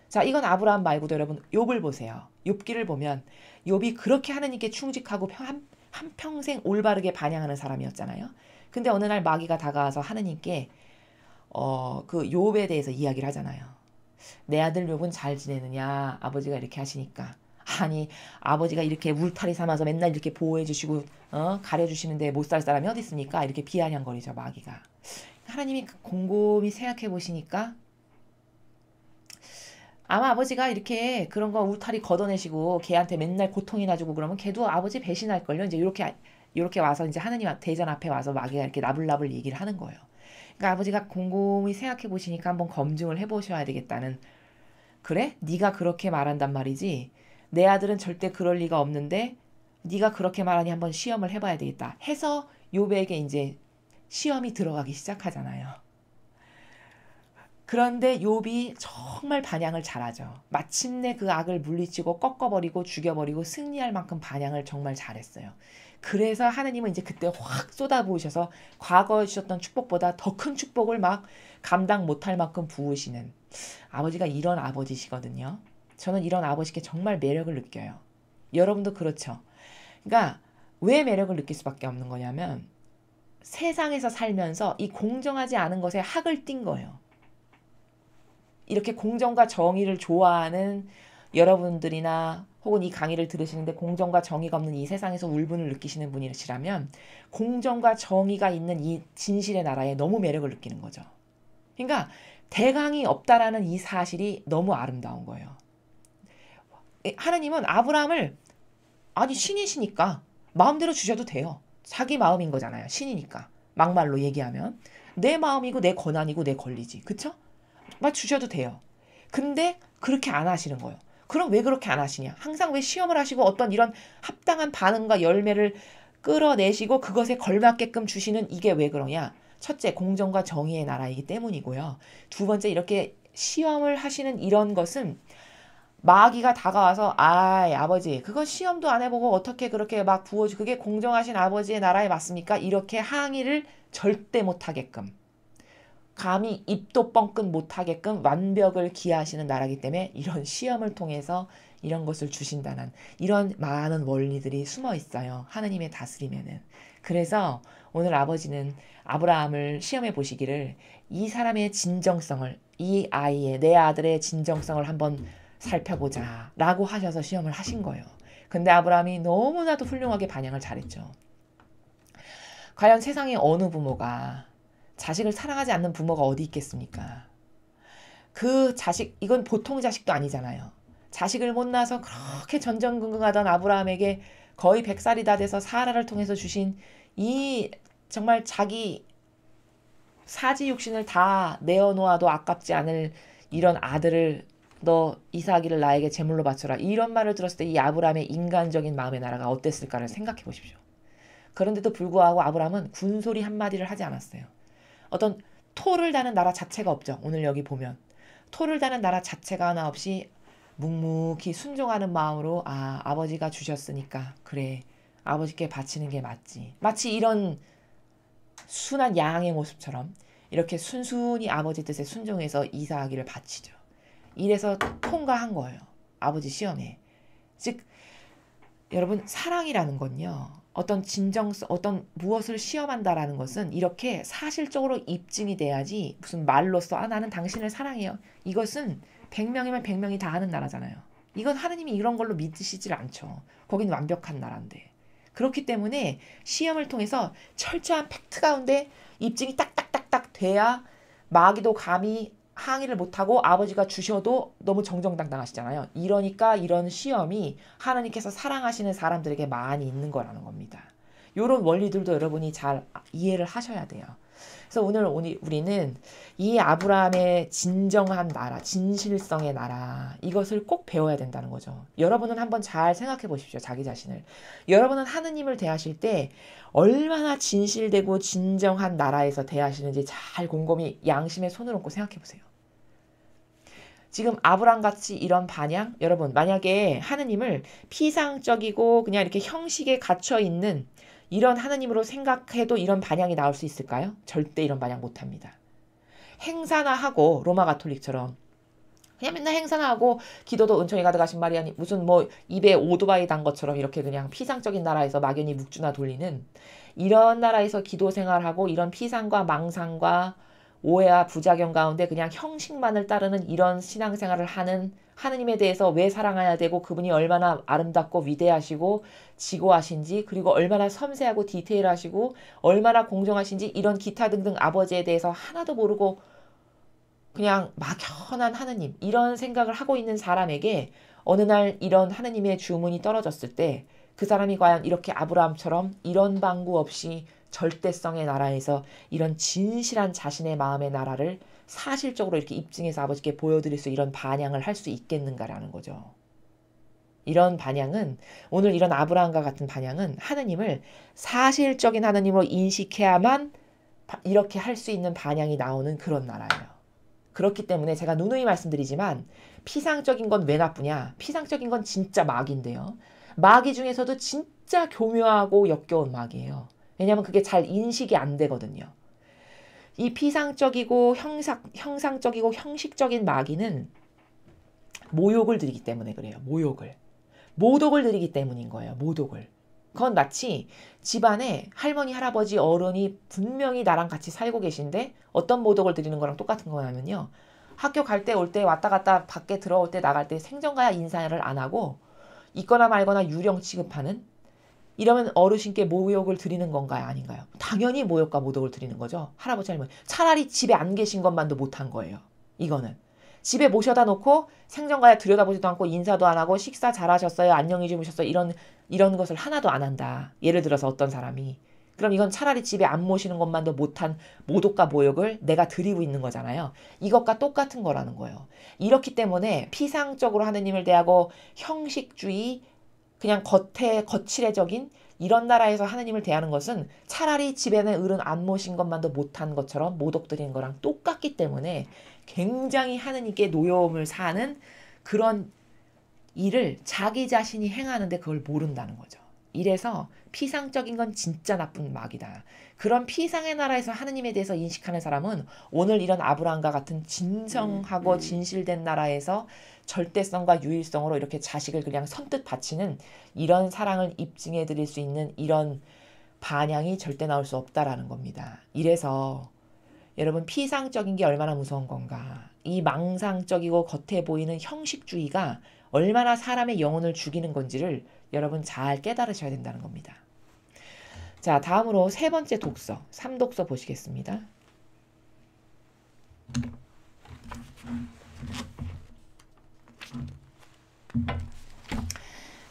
자, 이건 아브라함 말고도 여러분 욥을 보세요. 욥기를 보면 욥이 그렇게 하느님께 충직하고 한평생 올바르게 반향하는 사람이었잖아요. 근데 어느 날 마귀가 다가와서 하느님께 그 욥에 대해서 이야기를 하잖아요. 내 아들 욥은 잘 지내느냐? 아버지가 이렇게 하시니까. 아니, 아버지가 이렇게 울타리 삼아서 맨날 이렇게 보호해 주시고 가려주시는데 못 살 사람이 어디 있습니까? 이렇게 비아냥거리죠, 마귀가. 하나님이 곰곰이 생각해 보시니까 아마 아버지가 이렇게 그런 거 울타리 걷어내시고 걔한테 맨날 고통이나 주고 그러면 걔도 아버지 배신할걸요. 이제 이렇게 와서 이제 하느님 대전 앞에 와서 마귀가 이렇게 나불나불 얘기를 하는 거예요. 그러니까 아버지가 곰곰이 생각해 보시니까 한번 검증을 해 보셔야 되겠다는. 그래? 네가 그렇게 말한단 말이지. 내 아들은 절대 그럴 리가 없는데 네가 그렇게 말하니 한번 시험을 해봐야 되겠다. 해서 욥에게 이제 시험이 들어가기 시작하잖아요. 그런데 욥이 정말 반향을 잘하죠. 마침내 그 악을 물리치고 꺾어버리고 죽여버리고 승리할 만큼 반향을 정말 잘했어요. 그래서 하느님은 이제 그때 확 쏟아부으셔서 과거에 주셨던 축복보다 더 큰 축복을 막 감당 못할 만큼 부으시는 아버지가 이런 아버지시거든요. 저는 이런 아버지께 정말 매력을 느껴요. 여러분도 그렇죠. 그러니까 왜 매력을 느낄 수밖에 없는 거냐면 세상에서 살면서 이 공정하지 않은 것에 학을 띈 거예요. 이렇게 공정과 정의를 좋아하는 여러분들이나 혹은 이 강의를 들으시는데 공정과 정의가 없는 이 세상에서 울분을 느끼시는 분이시라면 공정과 정의가 있는 이 진실의 나라에 너무 매력을 느끼는 거죠. 그러니까 대강이 없다라는 이 사실이 너무 아름다운 거예요. 하나님은 아브라함을 아니 신이시니까 마음대로 주셔도 돼요. 자기 마음인 거잖아요. 신이니까. 막말로 얘기하면 내 마음이고 내 권한이고 내 권리지. 그쵸? 막 주셔도 돼요. 근데 그렇게 안 하시는 거예요. 그럼 왜 그렇게 안 하시냐? 항상 왜 시험을 하시고 어떤 이런 합당한 반응과 열매를 끌어내시고 그것에 걸맞게끔 주시는 이게 왜 그러냐? 첫째, 공정과 정의의 나라이기 때문이고요. 두 번째, 이렇게 시험을 하시는 이런 것은 마귀가 다가와서 아버지 그거 시험도 안 해보고 어떻게 그렇게 막 부어주 그게 공정하신 아버지의 나라에 맞습니까? 이렇게 항의를 절대 못하게끔 감히 입도 뻥끗 못하게끔 완벽을 기하시는 나라이기 때문에 이런 시험을 통해서 이런 것을 주신다는 이런 많은 원리들이 숨어 있어요. 하느님의 다스림에는. 그래서 오늘 아버지는 아브라함을 시험해 보시기를 이 사람의 진정성을 이 아이의 내 아들의 진정성을 한번 살펴보자 라고 하셔서 시험을 하신 거예요. 근데 아브라함이 너무나도 훌륭하게 반영을 잘했죠. 과연 세상에 어느 부모가 자식을 사랑하지 않는 부모가 어디 있겠습니까? 그 자식, 이건 보통 자식도 아니잖아요. 자식을 못 낳아서 그렇게 전전긍긍하던 아브라함에게 거의 100살이 다 돼서 사라를 통해서 주신 이 정말 자기 사지 육신을 다 내어놓아도 아깝지 않을 이런 아들을 너 이삭이를 나에게 제물로 바쳐라. 이런 말을 들었을 때 이 아브라함의 인간적인 마음의 나라가 어땠을까를 생각해 보십시오. 그런데도 불구하고 아브라함은 군소리 한마디를 하지 않았어요. 어떤 토를 다는 나라 자체가 없죠. 오늘 여기 보면 토를 다는 나라 자체가 하나 없이 묵묵히 순종하는 마음으로 아버지가 주셨으니까 그래 아버지께 바치는 게 맞지. 마치 이런 순한 양의 모습처럼 이렇게 순순히 아버지 뜻에 순종해서 이삭이를 바치죠. 이래서 통과한 거예요. 아버지 시험에. 즉 여러분 사랑이라는 건요. 어떤 진정성, 어떤 무엇을 시험한다라는 것은 이렇게 사실적으로 입증이 돼야지 무슨 말로써 나는 당신을 사랑해요. 이것은 100명이면 100명이 다 하는 나라잖아요. 이건 하느님이 이런 걸로 믿으시질 않죠. 거긴 완벽한 나라인데. 그렇기 때문에 시험을 통해서 철저한 팩트 가운데 입증이 딱딱딱딱 돼야 마귀도 감히 항의를 못하고 아버지가 주셔도 너무 정정당당하시잖아요. 이러니까 이런 시험이 하나님께서 사랑하시는 사람들에게 많이 있는 거라는 겁니다. 요런 원리들도 여러분이 잘 이해를 하셔야 돼요. 그래서 오늘 우리는 이 아브라함의 진정한 나라, 진실성의 나라, 이것을 꼭 배워야 된다는 거죠. 여러분은 한번 잘 생각해 보십시오. 자기 자신을. 여러분은 하느님을 대하실 때 얼마나 진실되고 진정한 나라에서 대하시는지 잘 곰곰이 양심의 손을 얹고 생각해 보세요. 지금 아브라함같이 이런 반향, 여러분 만약에 하느님을 피상적이고 그냥 이렇게 형식에 갇혀있는 이런 하느님으로 생각해도 이런 반향이 나올 수 있을까요? 절대 이런 반향 못합니다. 행사나 하고 로마 가톨릭처럼 그냥 맨날 행사나 하고 기도도 은총이 가득하신 마리아니 무슨 뭐 입에 오토바이 단 것처럼 이렇게 그냥 피상적인 나라에서 막연히 묵주나 돌리는 이런 나라에서 기도 생활하고 이런 피상과 망상과 오해와 부작용 가운데 그냥 형식만을 따르는 이런 신앙생활을 하는 하느님에 대해서 왜 사랑해야 되고 그분이 얼마나 아름답고 위대하시고 지고하신지 그리고 얼마나 섬세하고 디테일하시고 얼마나 공정하신지 이런 기타 등등 아버지에 대해서 하나도 모르고 그냥 막연한 하느님 이런 생각을 하고 있는 사람에게 어느 날 이런 하느님의 주문이 떨어졌을 때 그 사람이 과연 이렇게 아브라함처럼 이런 방구 없이 절대성의 나라에서 이런 진실한 자신의 마음의 나라를 사실적으로 이렇게 입증해서 아버지께 보여드릴 수 이런 반향을 할 수 있겠는가라는 거죠. 이런 반향은 오늘 이런 아브라함과 같은 반향은 하느님을 사실적인 하느님으로 인식해야만 이렇게 할 수 있는 반향이 나오는 그런 나라예요. 그렇기 때문에 제가 누누이 말씀드리지만 피상적인 건 왜 나쁘냐? 피상적인 건 진짜 마귀인데요. 마귀 중에서도 진짜 교묘하고 역겨운 마귀예요. 왜냐하면 그게 잘 인식이 안 되거든요. 이 피상적이고 형상적이고 형식적인 마귀는 모욕을 드리기 때문에 그래요. 모독을 드리기 때문인 거예요. 모독을. 그건 마치 집안에 할머니, 할아버지, 어른이 분명히 나랑 같이 살고 계신데 어떤 모독을 드리는 거랑 똑같은 거냐면요. 학교 갈 때 올 때 왔다 갔다 밖에 들어올 때 나갈 때 생전가야 인사를 안 하고 있거나 말거나 유령 취급하는 이러면 어르신께 모욕을 드리는 건가요? 아닌가요? 당연히 모욕과 모독을 드리는 거죠. 할아버지, 할머니. 차라리 집에 안 계신 것만도 못한 거예요. 이거는. 집에 모셔다 놓고 생전가야 들여다보지도 않고 인사도 안 하고 식사 잘하셨어요? 안녕히 주무셨어요? 이런 것을 하나도 안 한다. 예를 들어서 어떤 사람이. 그럼 이건 차라리 집에 안 모시는 것만도 못한 모독과 모욕을 내가 드리고 있는 거잖아요. 이것과 똑같은 거라는 거예요. 이렇기 때문에 피상적으로 하느님을 대하고 형식주의, 그냥 거칠해적인 이런 나라에서 하느님을 대하는 것은 차라리 집에는 어른 안 모신 것만도 못한 것처럼 모독드리는 거랑 똑같기 때문에 굉장히 하느님께 노여움을 사는 그런 일을 자기 자신이 행하는데 그걸 모른다는 거죠. 이래서 피상적인 건 진짜 나쁜 마귀다. 그런 피상의 나라에서 하느님에 대해서 인식하는 사람은 오늘 이런 아브라함과 같은 진정하고 진실된 나라에서 절대성과 유일성으로 이렇게 자식을 그냥 선뜻 바치는 이런 사랑을 입증해 드릴 수 있는 이런 반향이 절대 나올 수 없다라는 겁니다. 이래서 여러분 피상적인 게 얼마나 무서운 건가. 이 망상적이고 겉에 보이는 형식주의가 얼마나 사람의 영혼을 죽이는 건지를 여러분 잘 깨달으셔야 된다는 겁니다. 자, 다음으로 세 번째 독서, 3독서 보시겠습니다.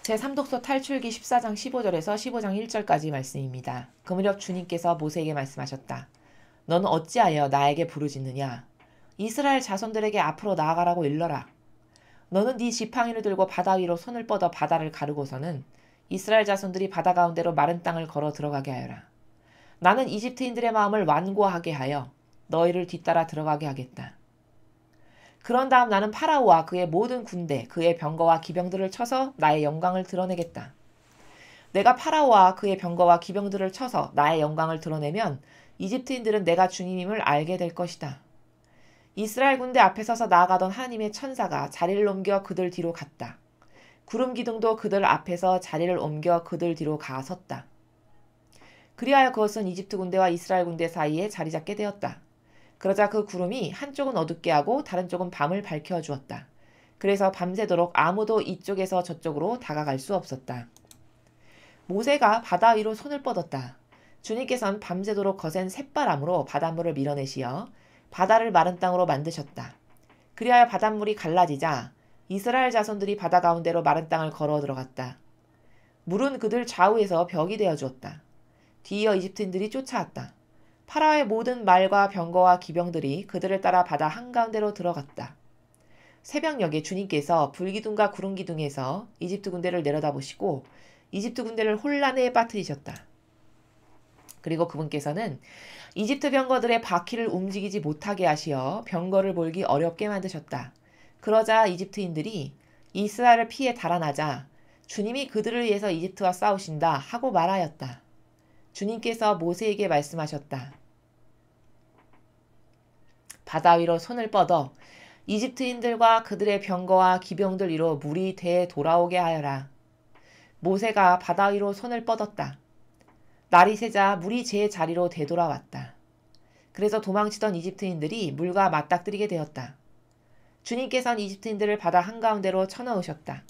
제3독서 탈출기 14장 15절에서 15장 1절까지 말씀입니다. 그 무렵 주님께서 모세에게 말씀하셨다. 너는 어찌하여 나에게 부르짖느냐? 이스라엘 자손들에게 앞으로 나아가라고 일러라. 너는 네 지팡이를 들고 바다 위로 손을 뻗어 바다를 가르고서는 이스라엘 자손들이 바다 가운데로 마른 땅을 걸어 들어가게 하여라. 나는 이집트인들의 마음을 완고하게 하여 너희를 뒤따라 들어가게 하겠다. 그런 다음 나는 파라오와 그의 모든 군대, 그의 병거와 기병들을 쳐서 나의 영광을 드러내겠다. 내가 파라오와 그의 병거와 기병들을 쳐서 나의 영광을 드러내면 이집트인들은 내가 주님임을 알게 될 것이다. 이스라엘 군대 앞에 서서 나아가던 하나님의 천사가 자리를 옮겨 그들 뒤로 갔다. 구름 기둥도 그들 앞에서 자리를 옮겨 그들 뒤로 가섰다. 그리하여 그것은 이집트 군대와 이스라엘 군대 사이에 자리 잡게 되었다. 그러자 그 구름이 한쪽은 어둡게 하고 다른 쪽은 밤을 밝혀주었다. 그래서 밤새도록 아무도 이쪽에서 저쪽으로 다가갈 수 없었다. 모세가 바다 위로 손을 뻗었다. 주님께서는 밤새도록 거센 샛바람으로 바닷물을 밀어내시어 바다를 마른 땅으로 만드셨다. 그리하여 바닷물이 갈라지자 이스라엘 자손들이 바다 가운데로 마른 땅을 걸어 들어갔다. 물은 그들 좌우에서 벽이 되어 주었다. 뒤이어 이집트인들이 쫓아왔다. 파라오의 모든 말과 병거와 기병들이 그들을 따라 바다 한가운데로 들어갔다. 새벽녘에 주님께서 불기둥과 구름기둥에서 이집트 군대를 내려다보시고 이집트 군대를 혼란에 빠뜨리셨다. 그리고 그분께서는 이집트 병거들의 바퀴를 움직이지 못하게 하시어 병거를 몰기 어렵게 만드셨다. 그러자 이집트인들이 이스라엘을 피해 달아나자 주님이 그들을 위해서 이집트와 싸우신다 하고 말하였다. 주님께서 모세에게 말씀하셨다. 바다 위로 손을 뻗어 이집트인들과 그들의 병거와 기병들 위로 물이 되돌아오게 하여라. 모세가 바다 위로 손을 뻗었다. 날이 새자 물이 제 자리로 되돌아왔다. 그래서 도망치던 이집트인들이 물과 맞닥뜨리게 되었다. 주님께서는 이집트인들을 바다 한가운데로 쳐넣으셨다.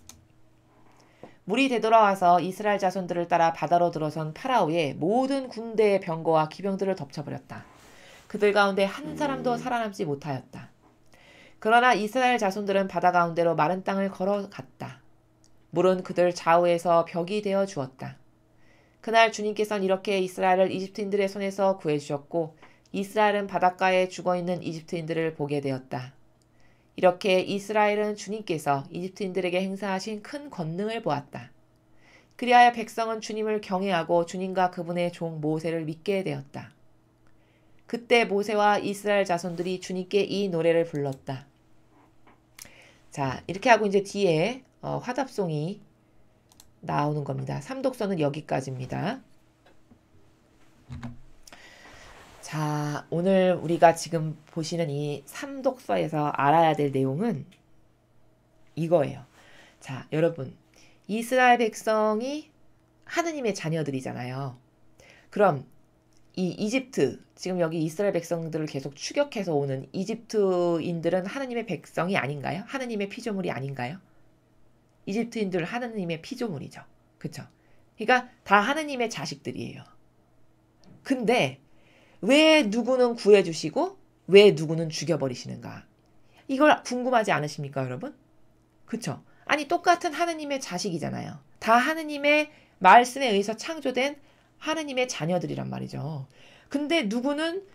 물이 되돌아와서 이스라엘 자손들을 따라 바다로 들어선 파라오의 모든 군대의 병거와 기병들을 덮쳐버렸다. 그들 가운데 한 사람도 살아남지 못하였다. 그러나 이스라엘 자손들은 바다 가운데로 마른 땅을 걸어갔다. 물은 그들 좌우에서 벽이 되어 주었다. 그날 주님께서는 이렇게 이스라엘을 이집트인들의 손에서 구해주셨고 이스라엘은 바닷가에 죽어있는 이집트인들을 보게 되었다. 이렇게 이스라엘은 주님께서 이집트인들에게 행사하신 큰 권능을 보았다. 그리하여 백성은 주님을 경외하고 주님과 그분의 종 모세를 믿게 되었다. 그때 모세와 이스라엘 자손들이 주님께 이 노래를 불렀다. 자, 이렇게 하고 이제 뒤에 화답송이 나오는 겁니다. 삼독서는 여기까지입니다. 자, 오늘 우리가 지금 보시는 이 삼독서에서 알아야 될 내용은 이거예요. 자, 여러분, 이스라엘 백성이 하느님의 자녀들이잖아요. 그럼 이 이집트, 지금 여기 이스라엘 백성들을 계속 추격해서 오는 이집트인들은 하느님의 백성이 아닌가요? 하느님의 피조물이 아닌가요? 이집트인들 하느님의 피조물이죠. 그쵸? 그러니까 다 하느님의 자식들이에요. 근데 왜 누구는 구해주시고 왜 누구는 죽여버리시는가? 이걸 궁금하지 않으십니까, 여러분? 그쵸? 아니, 똑같은 하느님의 자식이잖아요. 다 하느님의 말씀에 의해서 창조된 하느님의 자녀들이란 말이죠. 근데 누구는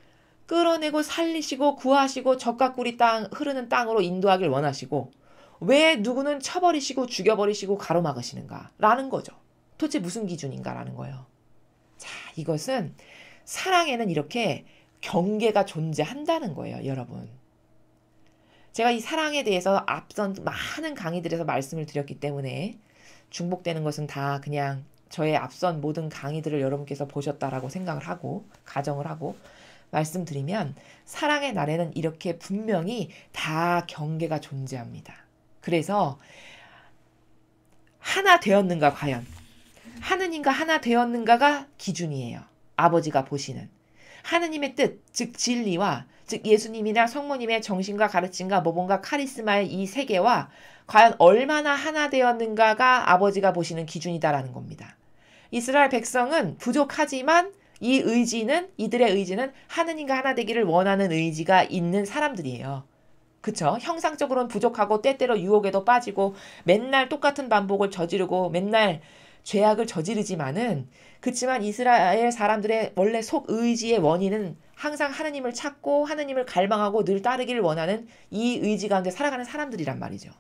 끌어내고 살리시고 구하시고 젖과 꿀이 흐르는 땅으로 인도하길 원하시고 왜 누구는 쳐버리시고 죽여버리시고 가로막으시는가? 라는 거죠. 도대체 무슨 기준인가라는 거예요. 자, 이것은 사랑에는 이렇게 경계가 존재한다는 거예요, 여러분. 제가 이 사랑에 대해서 앞선 많은 강의들에서 말씀을 드렸기 때문에 중복되는 것은 다 그냥 저의 앞선 모든 강의들을 여러분께서 보셨다라고 생각을 하고 가정을 하고 말씀드리면 사랑의 날에는 이렇게 분명히 다 경계가 존재합니다. 그래서 하나 되었는가 과연 하느님과 하나 되었는가가 기준이에요. 아버지가 보시는 하느님의 뜻, 즉 진리와 즉 예수님이나 성모님의 정신과 가르침과 모범과 카리스마의 이 세계와 과연 얼마나 하나 되었는가가 아버지가 보시는 기준이다라는 겁니다. 이스라엘 백성은 부족하지만 이들의 의지는 하느님과 하나 되기를 원하는 의지가 있는 사람들이에요. 그쵸? 형상적으로는 부족하고 때때로 유혹에도 빠지고 맨날 똑같은 반복을 저지르고 맨날 죄악을 저지르지만은 그치만 이스라엘 사람들의 원래 속 의지의 원인은 항상 하느님을 찾고 하느님을 갈망하고 늘 따르기를 원하는 이 의지 가운데 살아가는 사람들이란 말이죠.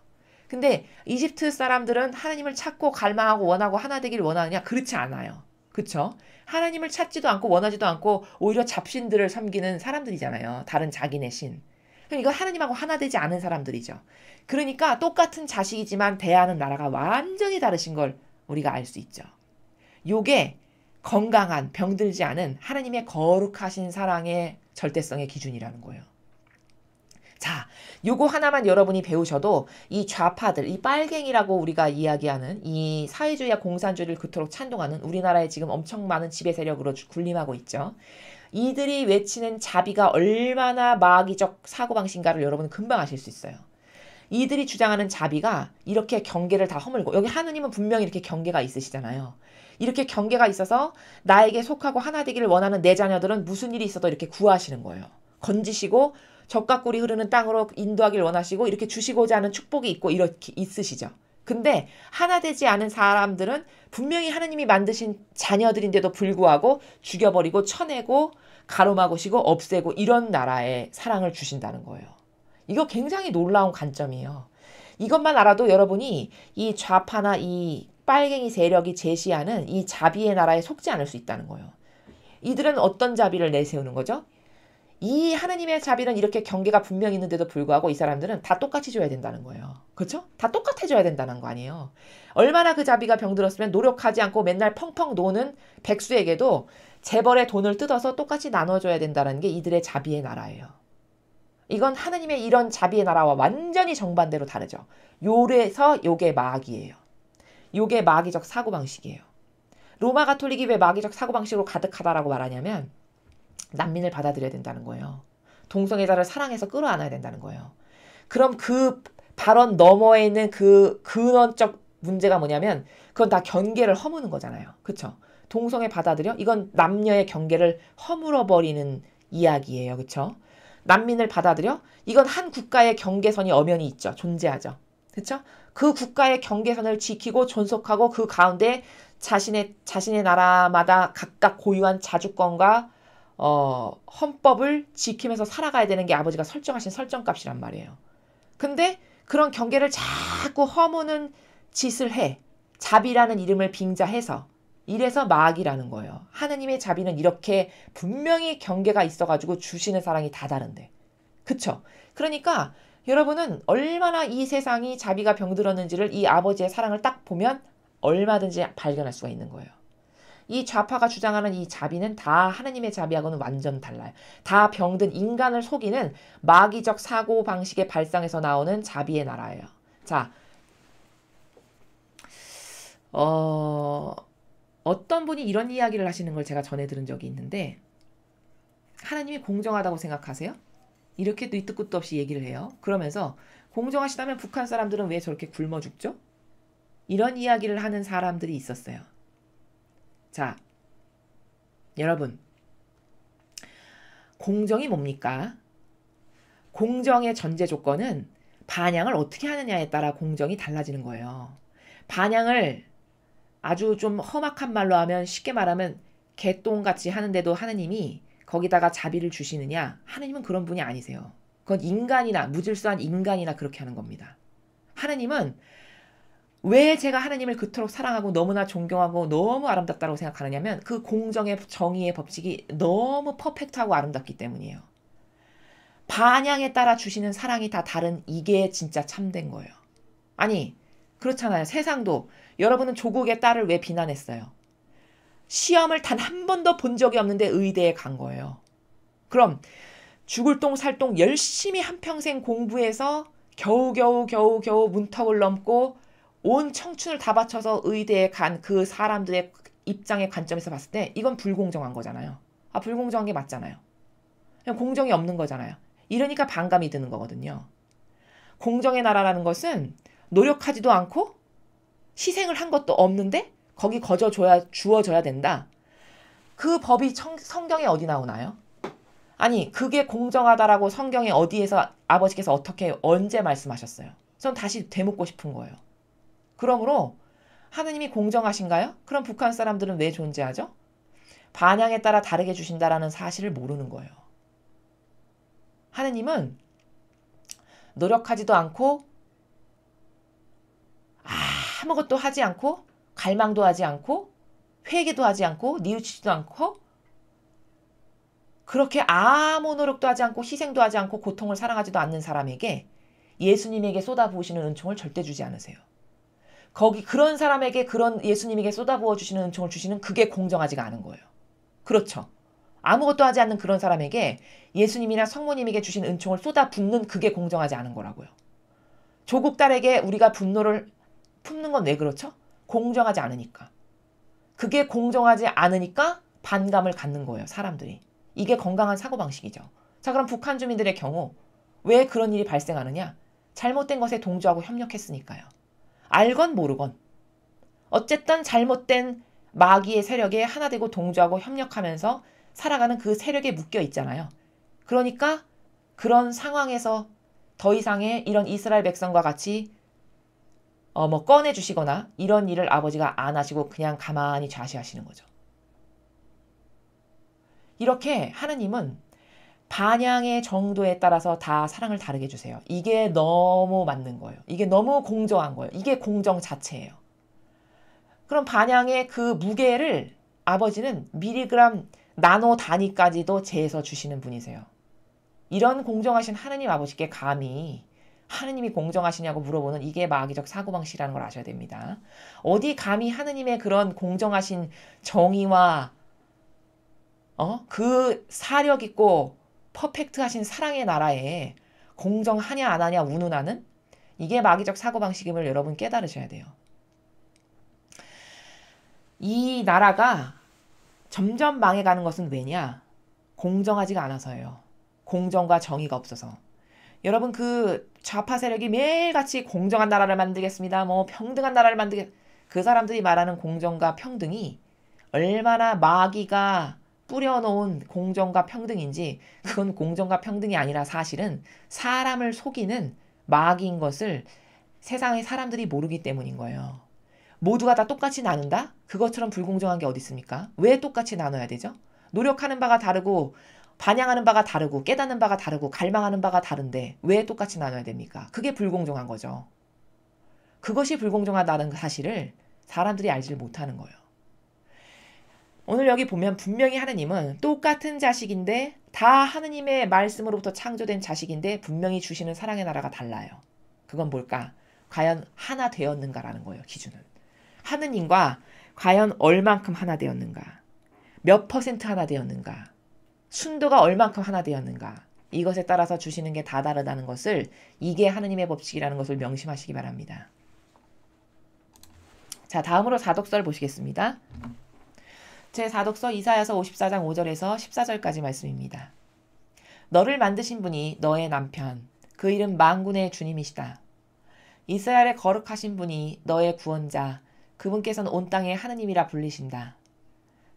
근데 이집트 사람들은 하느님을 찾고 갈망하고 원하고 하나 되기를 원하느냐? 그렇지 않아요. 그쵸? 하나님을 찾지도 않고 원하지도 않고 오히려 잡신들을 섬기는 사람들이잖아요. 다른 자기네 신. 그럼 이거 하느님하고 하나 되지 않은 사람들이죠. 그러니까 똑같은 자식이지만 대하는 나라가 완전히 다르신 걸 우리가 알 수 있죠. 요게 건강한 병들지 않은 하나님의 거룩하신 사랑의 절대성의 기준이라는 거예요. 자, 요거 하나만 여러분이 배우셔도 이 좌파들, 이 빨갱이라고 우리가 이야기하는 이 사회주의와 공산주의를 그토록 찬동하는 우리나라에 지금 엄청 많은 지배 세력으로 군림하고 있죠. 이들이 외치는 자비가 얼마나 마귀적 사고방식인가를 여러분은 금방 아실 수 있어요. 이들이 주장하는 자비가 이렇게 경계를 다 허물고 여기 하느님은 분명히 이렇게 경계가 있으시잖아요. 이렇게 경계가 있어서 나에게 속하고 하나 되기를 원하는 내 자녀들은 무슨 일이 있어도 이렇게 구하시는 거예요. 건지시고 젖과 꿀이 흐르는 땅으로 인도하길 원하시고 이렇게 주시고자 하는 축복이 있고 이렇게 있으시죠. 근데 하나 되지 않은 사람들은 분명히 하나님이 만드신 자녀들인데도 불구하고 죽여버리고 쳐내고 가로막으시고 없애고 이런 나라에 사랑을 주신다는 거예요. 이거 굉장히 놀라운 관점이에요. 이것만 알아도 여러분이 이 좌파나 이 빨갱이 세력이 제시하는 이 자비의 나라에 속지 않을 수 있다는 거예요. 이들은 어떤 자비를 내세우는 거죠? 이 하나님의 자비는 이렇게 경계가 분명히 있는데도 불구하고 이 사람들은 다 똑같이 줘야 된다는 거예요. 그렇죠? 다 똑같아줘야 된다는 거 아니에요. 얼마나 그 자비가 병들었으면 노력하지 않고 맨날 펑펑 노는 백수에게도 재벌의 돈을 뜯어서 똑같이 나눠줘야 된다는 게 이들의 자비의 나라예요. 이건 하나님의 이런 자비의 나라와 완전히 정반대로 다르죠. 요래서 요게 마귀예요. 요게 마귀적 사고방식이에요. 로마 가톨릭이 왜 마귀적 사고방식으로 가득하다라고 말하냐면 난민을 받아들여야 된다는 거예요. 동성애자를 사랑해서 끌어안아야 된다는 거예요. 그럼 그 발언 너머에 있는 그 근원적 문제가 뭐냐면 그건 다 경계를 허무는 거잖아요. 그쵸? 동성애 받아들여? 이건 남녀의 경계를 허물어버리는 이야기예요. 그쵸? 난민을 받아들여? 이건 한 국가의 경계선이 엄연히 있죠. 존재하죠. 그쵸? 그 국가의 경계선을 지키고 존속하고 그 가운데 자신의 나라마다 각각 고유한 자주권과 헌법을 지키면서 살아가야 되는 게 아버지가 설정하신 설정값이란 말이에요. 근데 그런 경계를 자꾸 허무는 짓을 해. 자비라는 이름을 빙자해서 이래서 마귀라는 거예요. 하느님의 자비는 이렇게 분명히 경계가 있어가지고 주시는 사랑이 다 다른데. 그쵸? 그러니까 여러분은 얼마나 이 세상이 자비가 병들었는지를 이 아버지의 사랑을 딱 보면 얼마든지 발견할 수가 있는 거예요. 이 좌파가 주장하는 이 자비는 다 하느님의 자비하고는 완전 달라요. 다 병든 인간을 속이는 마귀적 사고방식의 발상에서 나오는 자비의 나라예요. 자, 어떤 분이 이런 이야기를 하시는 걸 제가 전해 들은 적이 있는데 하나님이 공정하다고 생각하세요? 이렇게도 이뜻 끝도 없이 얘기를 해요. 그러면서 공정하시다면 북한 사람들은 왜 저렇게 굶어 죽죠? 이런 이야기를 하는 사람들이 있었어요. 자, 여러분, 공정이 뭡니까? 공정의 전제 조건은 반향을 어떻게 하느냐에 따라 공정이 달라지는 거예요. 반향을 아주 좀 험악한 말로 하면 쉽게 말하면 개똥같이 하는데도 하느님이 거기다가 자비를 주시느냐? 하느님은 그런 분이 아니세요. 그건 인간이나 무질서한 인간이나 그렇게 하는 겁니다. 하느님은 왜 제가 하나님을 그토록 사랑하고 너무나 존경하고 너무 아름답다고 생각하느냐면 그 공정의 정의의 법칙이 너무 퍼펙트하고 아름답기 때문이에요. 반향에 따라 주시는 사랑이 다 다른 이게 진짜 참된 거예요. 아니 그렇잖아요. 세상도 여러분은 조국의 딸을 왜 비난했어요? 시험을 단 한 번도 본 적이 없는데 의대에 간 거예요. 그럼 죽을 똥 살 똥 열심히 한평생 공부해서 겨우 문턱을 넘고 온 청춘을 다 바쳐서 의대에 간 그 사람들의 입장의 관점에서 봤을 때 이건 불공정한 거잖아요. 아, 불공정한 게 맞잖아요. 그냥 공정이 없는 거잖아요. 이러니까 반감이 드는 거거든요. 공정의 나라라는 것은 노력하지도 않고 희생을 한 것도 없는데 거기 주어져야 된다. 그 법이 성경에 어디 나오나요? 아니 그게 공정하다라고 성경에 어디에서 아버지께서 어떻게 언제 말씀하셨어요? 전 다시 되묻고 싶은 거예요. 그러므로 하느님이 공정하신가요? 그럼 북한 사람들은 왜 존재하죠? 반향에 따라 다르게 주신다라는 사실을 모르는 거예요. 하느님은 노력하지도 않고 아무것도 하지 않고 갈망도 하지 않고 회개도 하지 않고 뉘우치지도 않고 그렇게 아무 노력도 하지 않고 희생도 하지 않고 고통을 사랑하지도 않는 사람에게 예수님에게 쏟아부으시는 은총을 절대 주지 않으세요. 그런 사람에게 그런 예수님에게 쏟아부어 주시는 은총을 주시는 그게 공정하지가 않은 거예요. 그렇죠. 아무것도 하지 않는 그런 사람에게 예수님이나 성모님에게 주신 은총을 쏟아붓는 그게 공정하지 않은 거라고요. 조국 딸에게 우리가 분노를 품는 건 왜 그렇죠? 공정하지 않으니까. 그게 공정하지 않으니까 반감을 갖는 거예요. 사람들이. 이게 건강한 사고방식이죠. 자, 그럼 북한 주민들의 경우 왜 그런 일이 발생하느냐? 잘못된 것에 동조하고 협력했으니까요. 알건 모르건 어쨌든 잘못된 마귀의 세력에 하나 되고 동조하고 협력하면서 살아가는 그 세력에 묶여 있잖아요. 그러니까 그런 상황에서 더 이상의 이런 이스라엘 백성과 같이 뭐 꺼내주시거나 이런 일을 아버지가 안 하시고 그냥 가만히 좌시하시는 거죠. 이렇게 하느님은 반향의 정도에 따라서 다 사랑을 다르게 주세요. 이게 너무 맞는 거예요. 이게 너무 공정한 거예요. 이게 공정 자체예요. 그럼 반향의 그 무게를 아버지는 밀리그램 나노 단위까지도 재서 주시는 분이세요. 이런 공정하신 하느님 아버지께 감히 하느님이 공정하시냐고 물어보는 이게 마귀적 사고방식이라는 걸 아셔야 됩니다. 어디 감히 하느님의 그런 공정하신 정의와 그 사력 있고 퍼펙트하신 사랑의 나라에 공정하냐 안 하냐 운운하는 이게 마귀적 사고방식임을 여러분 깨달으셔야 돼요. 이 나라가 점점 망해가는 것은 왜냐? 공정하지가 않아서예요. 공정과 정의가 없어서. 여러분 그 좌파 세력이 매일같이 공정한 나라를 만들겠습니다. 뭐 평등한 나라를 그 사람들이 말하는 공정과 평등이 얼마나 마귀가 뿌려놓은 공정과 평등인지 그건 공정과 평등이 아니라 사실은 사람을 속이는 마귀인 것을 세상의 사람들이 모르기 때문인 거예요. 모두가 다 똑같이 나눈다? 그것처럼 불공정한 게 어디 있습니까? 왜 똑같이 나눠야 되죠? 노력하는 바가 다르고 반향하는 바가 다르고 깨닫는 바가 다르고 갈망하는 바가 다른데 왜 똑같이 나눠야 됩니까? 그게 불공정한 거죠. 그것이 불공정하다는 사실을 사람들이 알지를 못하는 거예요. 오늘 여기 보면 분명히 하느님은 똑같은 자식인데 다 하느님의 말씀으로부터 창조된 자식인데 분명히 주시는 사랑의 나라가 달라요. 그건 뭘까? 과연 하나 되었는가라는 거예요. 기준은. 하느님과 과연 얼만큼 하나 되었는가? 몇 퍼센트 하나 되었는가? 순도가 얼만큼 하나 되었는가? 이것에 따라서 주시는 게 다 다르다는 것을 이게 하느님의 법칙이라는 것을 명심하시기 바랍니다. 자, 다음으로 사독서를 보시겠습니다. 제 사독서 이사야서 54장 5절에서 14절까지 말씀입니다. 너를 만드신 분이 너의 남편, 그 이름 만군의 주님이시다. 이스라엘의 거룩하신 분이 너의 구원자, 그분께서는 온 땅의 하느님이라 불리신다.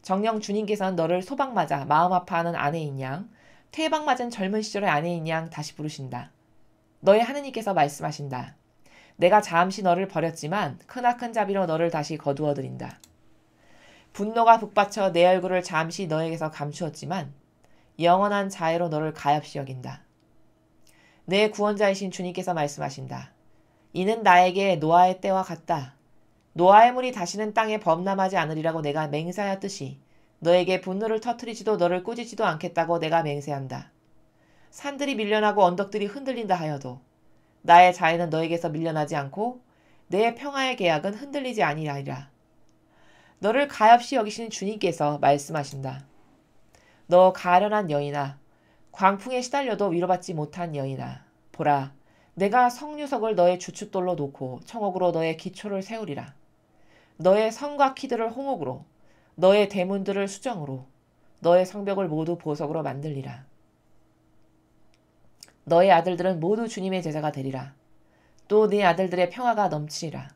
정녕 주님께서는 너를 소박맞아 마음 아파하는 아내인 양, 퇴방맞은 젊은 시절의 아내인 양 다시 부르신다. 너의 하느님께서 말씀하신다. 내가 잠시 너를 버렸지만 크나큰 자비로 너를 다시 거두어드린다. 분노가 북받쳐 내 얼굴을 잠시 너에게서 감추었지만 영원한 자애로 너를 가엾이 여긴다. 내 구원자이신 주님께서 말씀하신다. 이는 나에게 노아의 때와 같다. 노아의 물이 다시는 땅에 범람하지 않으리라고 내가 맹세하였듯이 너에게 분노를 터뜨리지도 너를 꾸짖지도 않겠다고 내가 맹세한다. 산들이 밀려나고 언덕들이 흔들린다 하여도 나의 자애는 너에게서 밀려나지 않고 내 평화의 계약은 흔들리지 아니하리라. 너를 가엾이 여기시는 주님께서 말씀하신다. 너 가련한 여인아, 광풍에 시달려도 위로받지 못한 여인아, 보라, 내가 성류석을 너의 주춧돌로 놓고 청옥으로 너의 기초를 세우리라. 너의 성과 키들을 홍옥으로, 너의 대문들을 수정으로, 너의 성벽을 모두 보석으로 만들리라. 너의 아들들은 모두 주님의 제자가 되리라. 또 네 아들들의 평화가 넘치리라.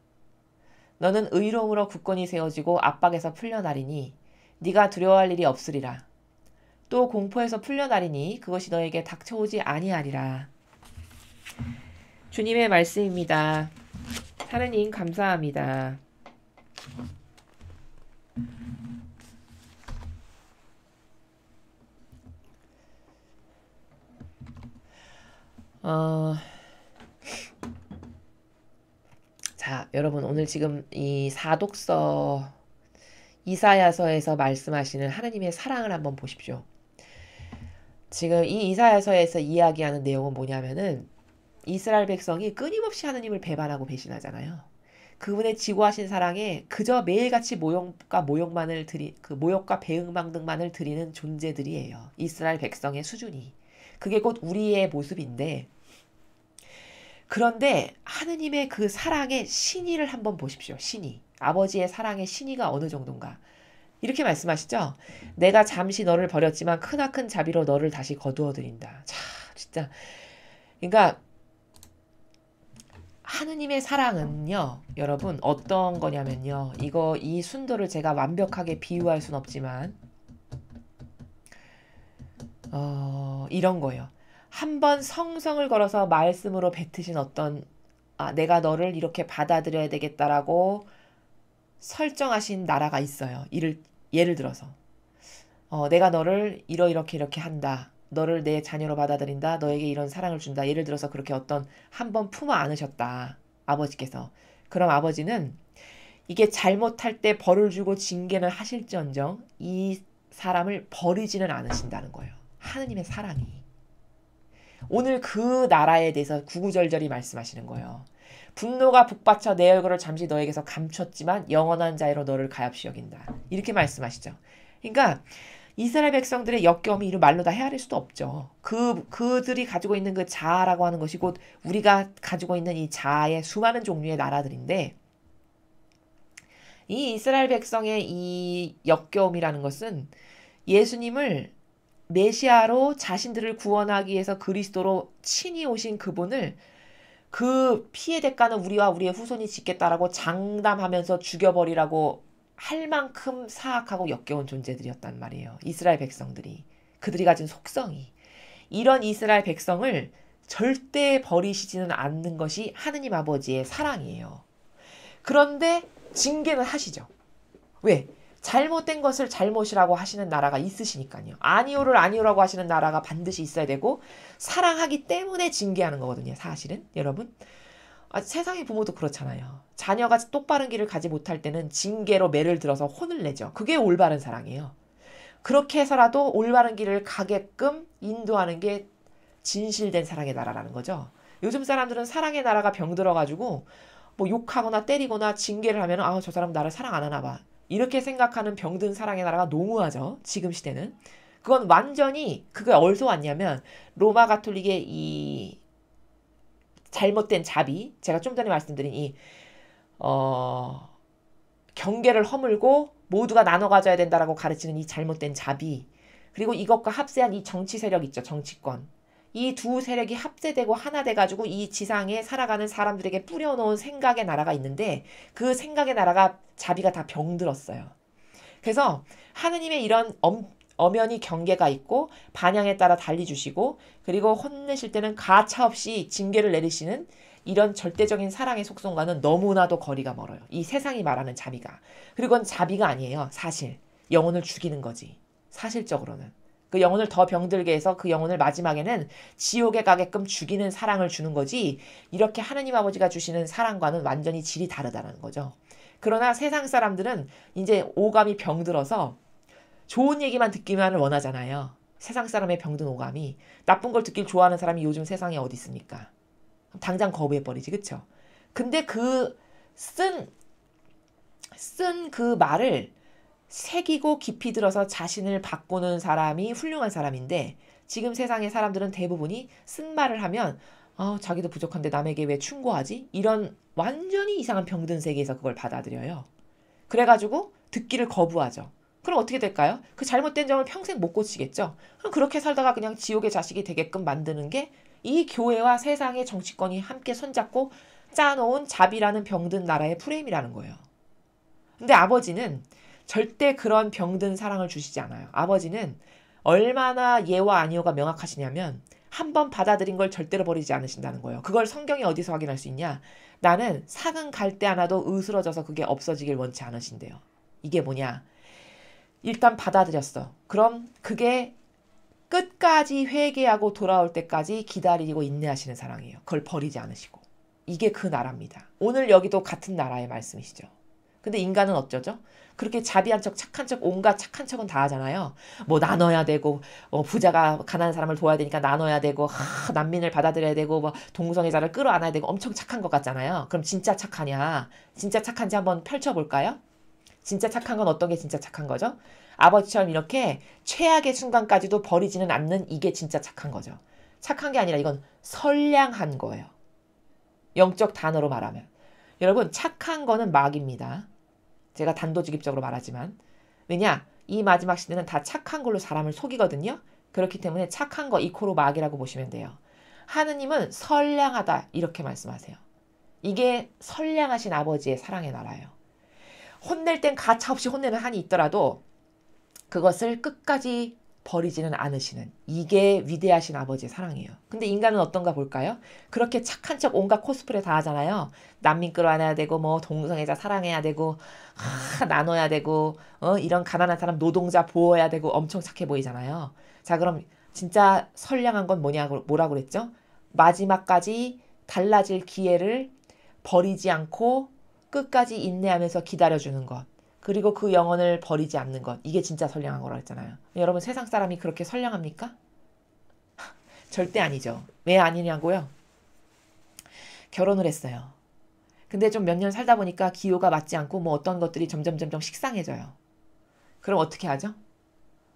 너는 의로움으로 굳건히 세워지고 압박에서 풀려나리니 네가 두려워할 일이 없으리라. 또 공포에서 풀려나리니 그것이 너에게 닥쳐오지 아니하리라. 주님의 말씀입니다. 하느님 감사합니다. 자, 여러분 오늘 지금 이 사독서 이사야서에서 말씀하시는 하나님의 사랑을 한번 보십시오. 지금 이 이사야서에서 이야기하는 내용은 뭐냐면은 이스라엘 백성이 끊임없이 하나님을 배반하고 배신하잖아요. 그분의 지고하신 사랑에 그저 매일같이 모욕과 배응망등만을 드리는 존재들이에요. 이스라엘 백성의 수준이. 그게 곧 우리의 모습인데 그런데 하느님의 그 사랑의 신의를 한번 보십시오. 신의. 아버지의 사랑의 신의가 어느 정도인가. 이렇게 말씀하시죠. 내가 잠시 너를 버렸지만 크나큰 자비로 너를 다시 거두어드린다. 자, 진짜. 그러니까 하느님의 사랑은요. 여러분 어떤 거냐면요. 이 순도를 제가 완벽하게 비유할 순 없지만 이런 거예요. 한번 성성을 걸어서 말씀으로 뱉으신 어떤 내가 너를 이렇게 받아들여야 되겠다라고 설정하신 나라가 있어요. 예를 들어서 내가 너를 이렇게 한다. 너를 내 자녀로 받아들인다. 너에게 이런 사랑을 준다. 예를 들어서 그렇게 어떤 한 번 품어 안으셨다. 아버지께서. 그럼 아버지는 이게 잘못할 때 벌을 주고 징계는 하실지언정 이 사람을 버리지는 않으신다는 거예요. 하느님의 사랑이. 오늘 그 나라에 대해서 구구절절히 말씀하시는 거예요. 분노가 북받쳐 내 얼굴을 잠시 너에게서 감췄지만 영원한 자애로 너를 가엾이 여긴다. 이렇게 말씀하시죠. 그러니까 이스라엘 백성들의 역겨움이 이를 말로 다 헤아릴 수도 없죠. 그들이 가지고 있는 그 자아라고 하는 것이 곧 우리가 가지고 있는 이 자아의 수많은 종류의 나라들인데 이 이스라엘 백성의 이 역겨움이라는 것은 예수님을 메시아로 자신들을 구원하기 위해서 그리스도로 친히 오신 그분을 그 피의 대가는 우리와 우리의 후손이 짓겠다라고 장담하면서 죽여버리라고 할 만큼 사악하고 역겨운 존재들이었단 말이에요. 이스라엘 백성들이. 그들이 가진 속성이. 이런 이스라엘 백성을 절대 버리시지는 않는 것이 하느님 아버지의 사랑이에요. 그런데 징계는 하시죠. 왜? 잘못된 것을 잘못이라고 하시는 나라가 있으시니까요. 아니오를 아니오라고 하시는 나라가 반드시 있어야 되고 사랑하기 때문에 징계하는 거거든요. 사실은 여러분. 세상의 부모도 그렇잖아요. 자녀가 똑바른 길을 가지 못할 때는 징계로 매를 들어서 혼을 내죠. 그게 올바른 사랑이에요. 그렇게 해서라도 올바른 길을 가게끔 인도하는 게 진실된 사랑의 나라라는 거죠. 요즘 사람들은 사랑의 나라가 병들어가지고 뭐 욕하거나 때리거나 징계를 하면 저 사람 나를 사랑 안 하나 봐. 이렇게 생각하는 병든 사랑의 나라가 너무하죠. 지금 시대는. 그건 완전히 그게 어디서 왔냐면 로마 가톨릭의 이 잘못된 자비, 제가 좀 전에 말씀드린 이 경계를 허물고 모두가 나눠 가져야 된다라고 가르치는 이 잘못된 자비, 그리고 이것과 합세한 이 정치 세력 있죠. 정치권. 이 두 세력이 합세되고 하나 돼가지고 이 지상에 살아가는 사람들에게 뿌려놓은 생각의 나라가 있는데 그 생각의 나라가 자비가 다 병들었어요. 그래서 하느님의 이런 엄연히 경계가 있고 반향에 따라 달리 주시고 그리고 혼내실 때는 가차없이 징계를 내리시는 이런 절대적인 사랑의 속성과는 너무나도 거리가 멀어요. 이 세상이 말하는 자비가. 그리고 그건 자비가 아니에요. 사실. 영혼을 죽이는 거지. 사실적으로는. 그 영혼을 더 병들게 해서 그 영혼을 마지막에는 지옥에 가게끔 죽이는 사랑을 주는 거지 이렇게 하느님 아버지가 주시는 사랑과는 완전히 질이 다르다는 거죠. 그러나 세상 사람들은 이제 오감이 병들어서 좋은 얘기만 듣기만을 원하잖아요. 세상 사람의 병든 오감이. 나쁜 걸 듣길 좋아하는 사람이 요즘 세상에 어디 있습니까? 당장 거부해버리지. 그쵸? 근데 쓴 그 말을 새기고 깊이 들어서 자신을 바꾸는 사람이 훌륭한 사람인데 지금 세상의 사람들은 대부분이 쓴 말을 하면 자기도 부족한데 남에게 왜 충고하지? 이런 완전히 이상한 병든 세계에서 그걸 받아들여요. 그래가지고 듣기를 거부하죠. 그럼 어떻게 될까요? 그 잘못된 점을 평생 못 고치겠죠. 그럼 그렇게 살다가 그냥 지옥의 자식이 되게끔 만드는 게 이 교회와 세상의 정치권이 함께 손잡고 짜놓은 자비라는 병든 나라의 프레임이라는 거예요. 근데 아버지는 절대 그런 병든 사랑을 주시지 않아요. 아버지는 얼마나 예와 아니오가 명확하시냐면 한 번 받아들인 걸 절대로 버리지 않으신다는 거예요. 그걸 성경에 어디서 확인할 수 있냐? 나는 삭은 갈대 하나도 으스러져서 그게 없어지길 원치 않으신대요. 이게 뭐냐? 일단 받아들였어. 그럼 그게 끝까지 회개하고 돌아올 때까지 기다리고 인내하시는 사랑이에요. 그걸 버리지 않으시고. 이게 그 나라입니다. 오늘 여기도 같은 나라의 말씀이시죠. 근데 인간은 어쩌죠? 그렇게 자비한 척, 착한 척, 온갖 착한 척은 다 하잖아요. 뭐 나눠야 되고, 부자가 가난한 사람을 도와야 되니까 나눠야 되고, 난민을 받아들여야 되고, 뭐 동성애자를 끌어안아야 되고, 엄청 착한 것 같잖아요. 그럼 진짜 착하냐? 진짜 착한지 한번 펼쳐볼까요? 진짜 착한 건 어떤 게 진짜 착한 거죠? 아버지처럼 이렇게 최악의 순간까지도 버리지는 않는 이게 진짜 착한 거죠. 착한 게 아니라 이건 선량한 거예요. 영적 단어로 말하면. 여러분, 착한 거는 막입니다. 제가 단도직입적으로 말하지만. 왜냐? 이 마지막 시대는 다 착한 걸로 사람을 속이거든요. 그렇기 때문에 착한 거 이코로 막이라고 보시면 돼요. 하느님은 선량하다 이렇게 말씀하세요. 이게 선량하신 아버지의 사랑의 나라예요. 혼낼 땐 가차없이 혼내는 한이 있더라도 그것을 끝까지 버리지는 않으시는, 이게 위대하신 아버지의 사랑이에요. 근데 인간은 어떤가 볼까요? 그렇게 착한 척 온갖 코스프레 다 하잖아요. 난민 끌어안아야 되고 뭐 동성애자 사랑해야 되고 나눠야 되고 이런 가난한 사람 노동자 보호해야 되고 엄청 착해 보이잖아요. 자, 그럼 진짜 선량한 건 뭐라고 그랬죠? 마지막까지 달라질 기회를 버리지 않고 끝까지 인내하면서 기다려주는 것. 그리고 그 영혼을 버리지 않는 것. 이게 진짜 선량한 거라고 했잖아요. 여러분, 세상 사람이 그렇게 선량합니까? 절대 아니죠. 왜 아니냐고요? 결혼을 했어요. 근데 좀 몇 년 살다 보니까 기호가 맞지 않고 뭐 어떤 것들이 점점 식상해져요. 그럼 어떻게 하죠?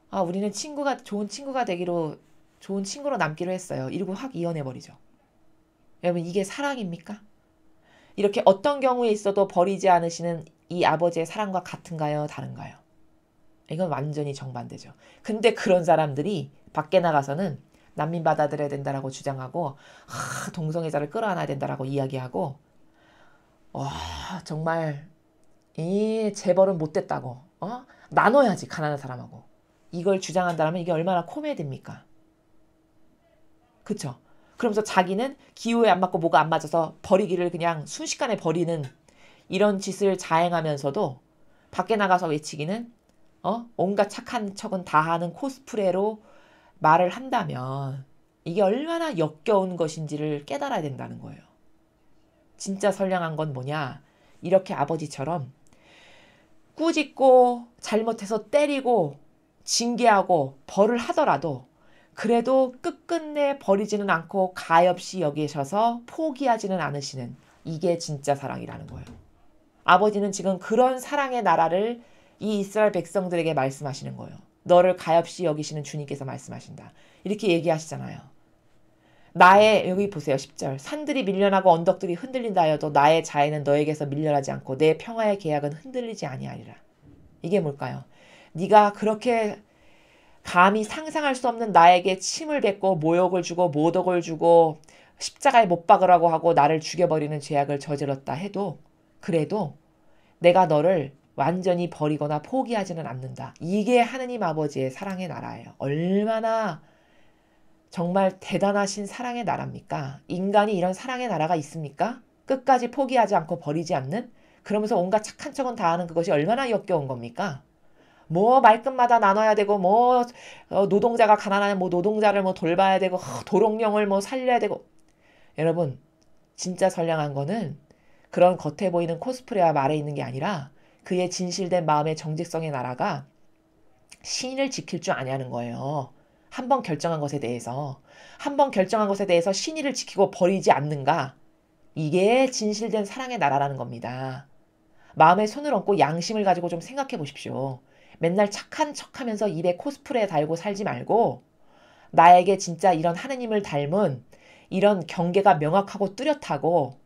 아, 우리는 좋은 친구가 되기로, 좋은 친구로 남기로 했어요. 이러고 확 이혼해버리죠. 여러분, 이게 사랑입니까? 이렇게 어떤 경우에 있어도 버리지 않으시는 이 아버지의 사랑과 같은가요? 다른가요? 이건 완전히 정반대죠. 근데 그런 사람들이 밖에 나가서는 난민 받아들여야 된다라고 주장하고 동성애자를 끌어안아야 된다라고 이야기하고 와, 정말 이 재벌은 못됐다고 나눠야지 가난한 사람하고 이걸 주장한다면 이게 얼마나 코미디입니까? 그쵸? 그러면서 자기는 기후에 안 맞고 뭐가 안 맞아서 버리기를 그냥 순식간에 버리는 이런 짓을 자행하면서도 밖에 나가서 외치기는 온갖 착한 척은 다 하는 코스프레로 말을 한다면 이게 얼마나 역겨운 것인지를 깨달아야 된다는 거예요. 진짜 선량한 건 뭐냐? 이렇게 아버지처럼 꾸짖고 잘못해서 때리고 징계하고 벌을 하더라도 그래도 끝끝내 버리지는 않고 가엾이 여기셔서 포기하지는 않으시는, 이게 진짜 사랑이라는 거예요. 아버지는 지금 그런 사랑의 나라를 이 이스라엘 백성들에게 말씀하시는 거예요. 너를 가엾이 여기시는 주님께서 말씀하신다. 이렇게 얘기하시잖아요. 여기 보세요. 10절. 산들이 밀려나고 언덕들이 흔들린다 하여도 나의 자애는 너에게서 밀려나지 않고 내 평화의 계약은 흔들리지 아니하리라. 이게 뭘까요? 네가 그렇게 감히 상상할 수 없는 나에게 침을 뱉고 모욕을 주고 모독을 주고 십자가에 못 박으라고 하고 나를 죽여버리는 죄악을 저질렀다 해도 그래도 내가 너를 완전히 버리거나 포기하지는 않는다. 이게 하느님 아버지의 사랑의 나라예요. 얼마나 정말 대단하신 사랑의 나라입니까? 인간이 이런 사랑의 나라가 있습니까? 끝까지 포기하지 않고 버리지 않는? 그러면서 온갖 착한 척은 다 하는 그것이 얼마나 역겨운 겁니까? 뭐 말끝마다 나눠야 되고 뭐 노동자가 가난하면 뭐 노동자를 뭐 돌봐야 되고 도롱뇽을 뭐 살려야 되고. 여러분, 진짜 선량한 거는 그런 겉에 보이는 코스프레와 말에 있는 게 아니라 그의 진실된 마음의 정직성의 나라가 신을 지킬 줄 아냐는 거예요. 한 번 결정한 것에 대해서 신의를 지키고 버리지 않는가? 이게 진실된 사랑의 나라라는 겁니다. 마음에 손을 얹고 양심을 가지고 좀 생각해 보십시오. 맨날 착한 척하면서 입에 코스프레 달고 살지 말고 나에게 진짜 이런 하느님을 닮은 이런 경계가 명확하고 뚜렷하고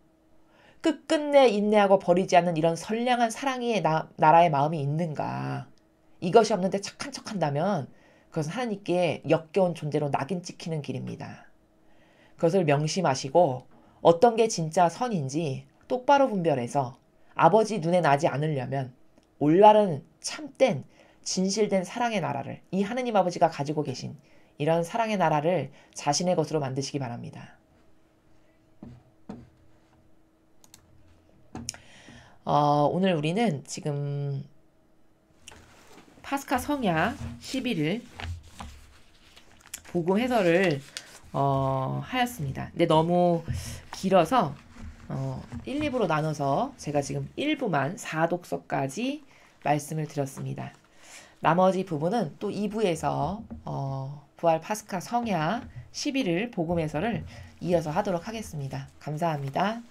끝끝내 인내하고 버리지 않는 이런 선량한 사랑의 나라의 마음이 있는가. 이것이 없는데 착한 척한다면 그것은 하나님께 역겨운 존재로 낙인 찍히는 길입니다. 그것을 명심하시고 어떤 게 진짜 선인지 똑바로 분별해서 아버지 눈에 나지 않으려면 올바른 참된 진실된 사랑의 나라를, 이 하느님 아버지가 가지고 계신 이런 사랑의 나라를 자신의 것으로 만드시기 바랍니다. 오늘 우리는 지금 파스카 성야 11일 복음 해설을 하였습니다. 근데 너무 길어서 1, 2부로 나눠서 제가 지금 1부만 4독서까지 말씀을 드렸습니다. 나머지 부분은 또 2부에서 부활 파스카 성야 11일 복음 해설을 이어서 하도록 하겠습니다. 감사합니다.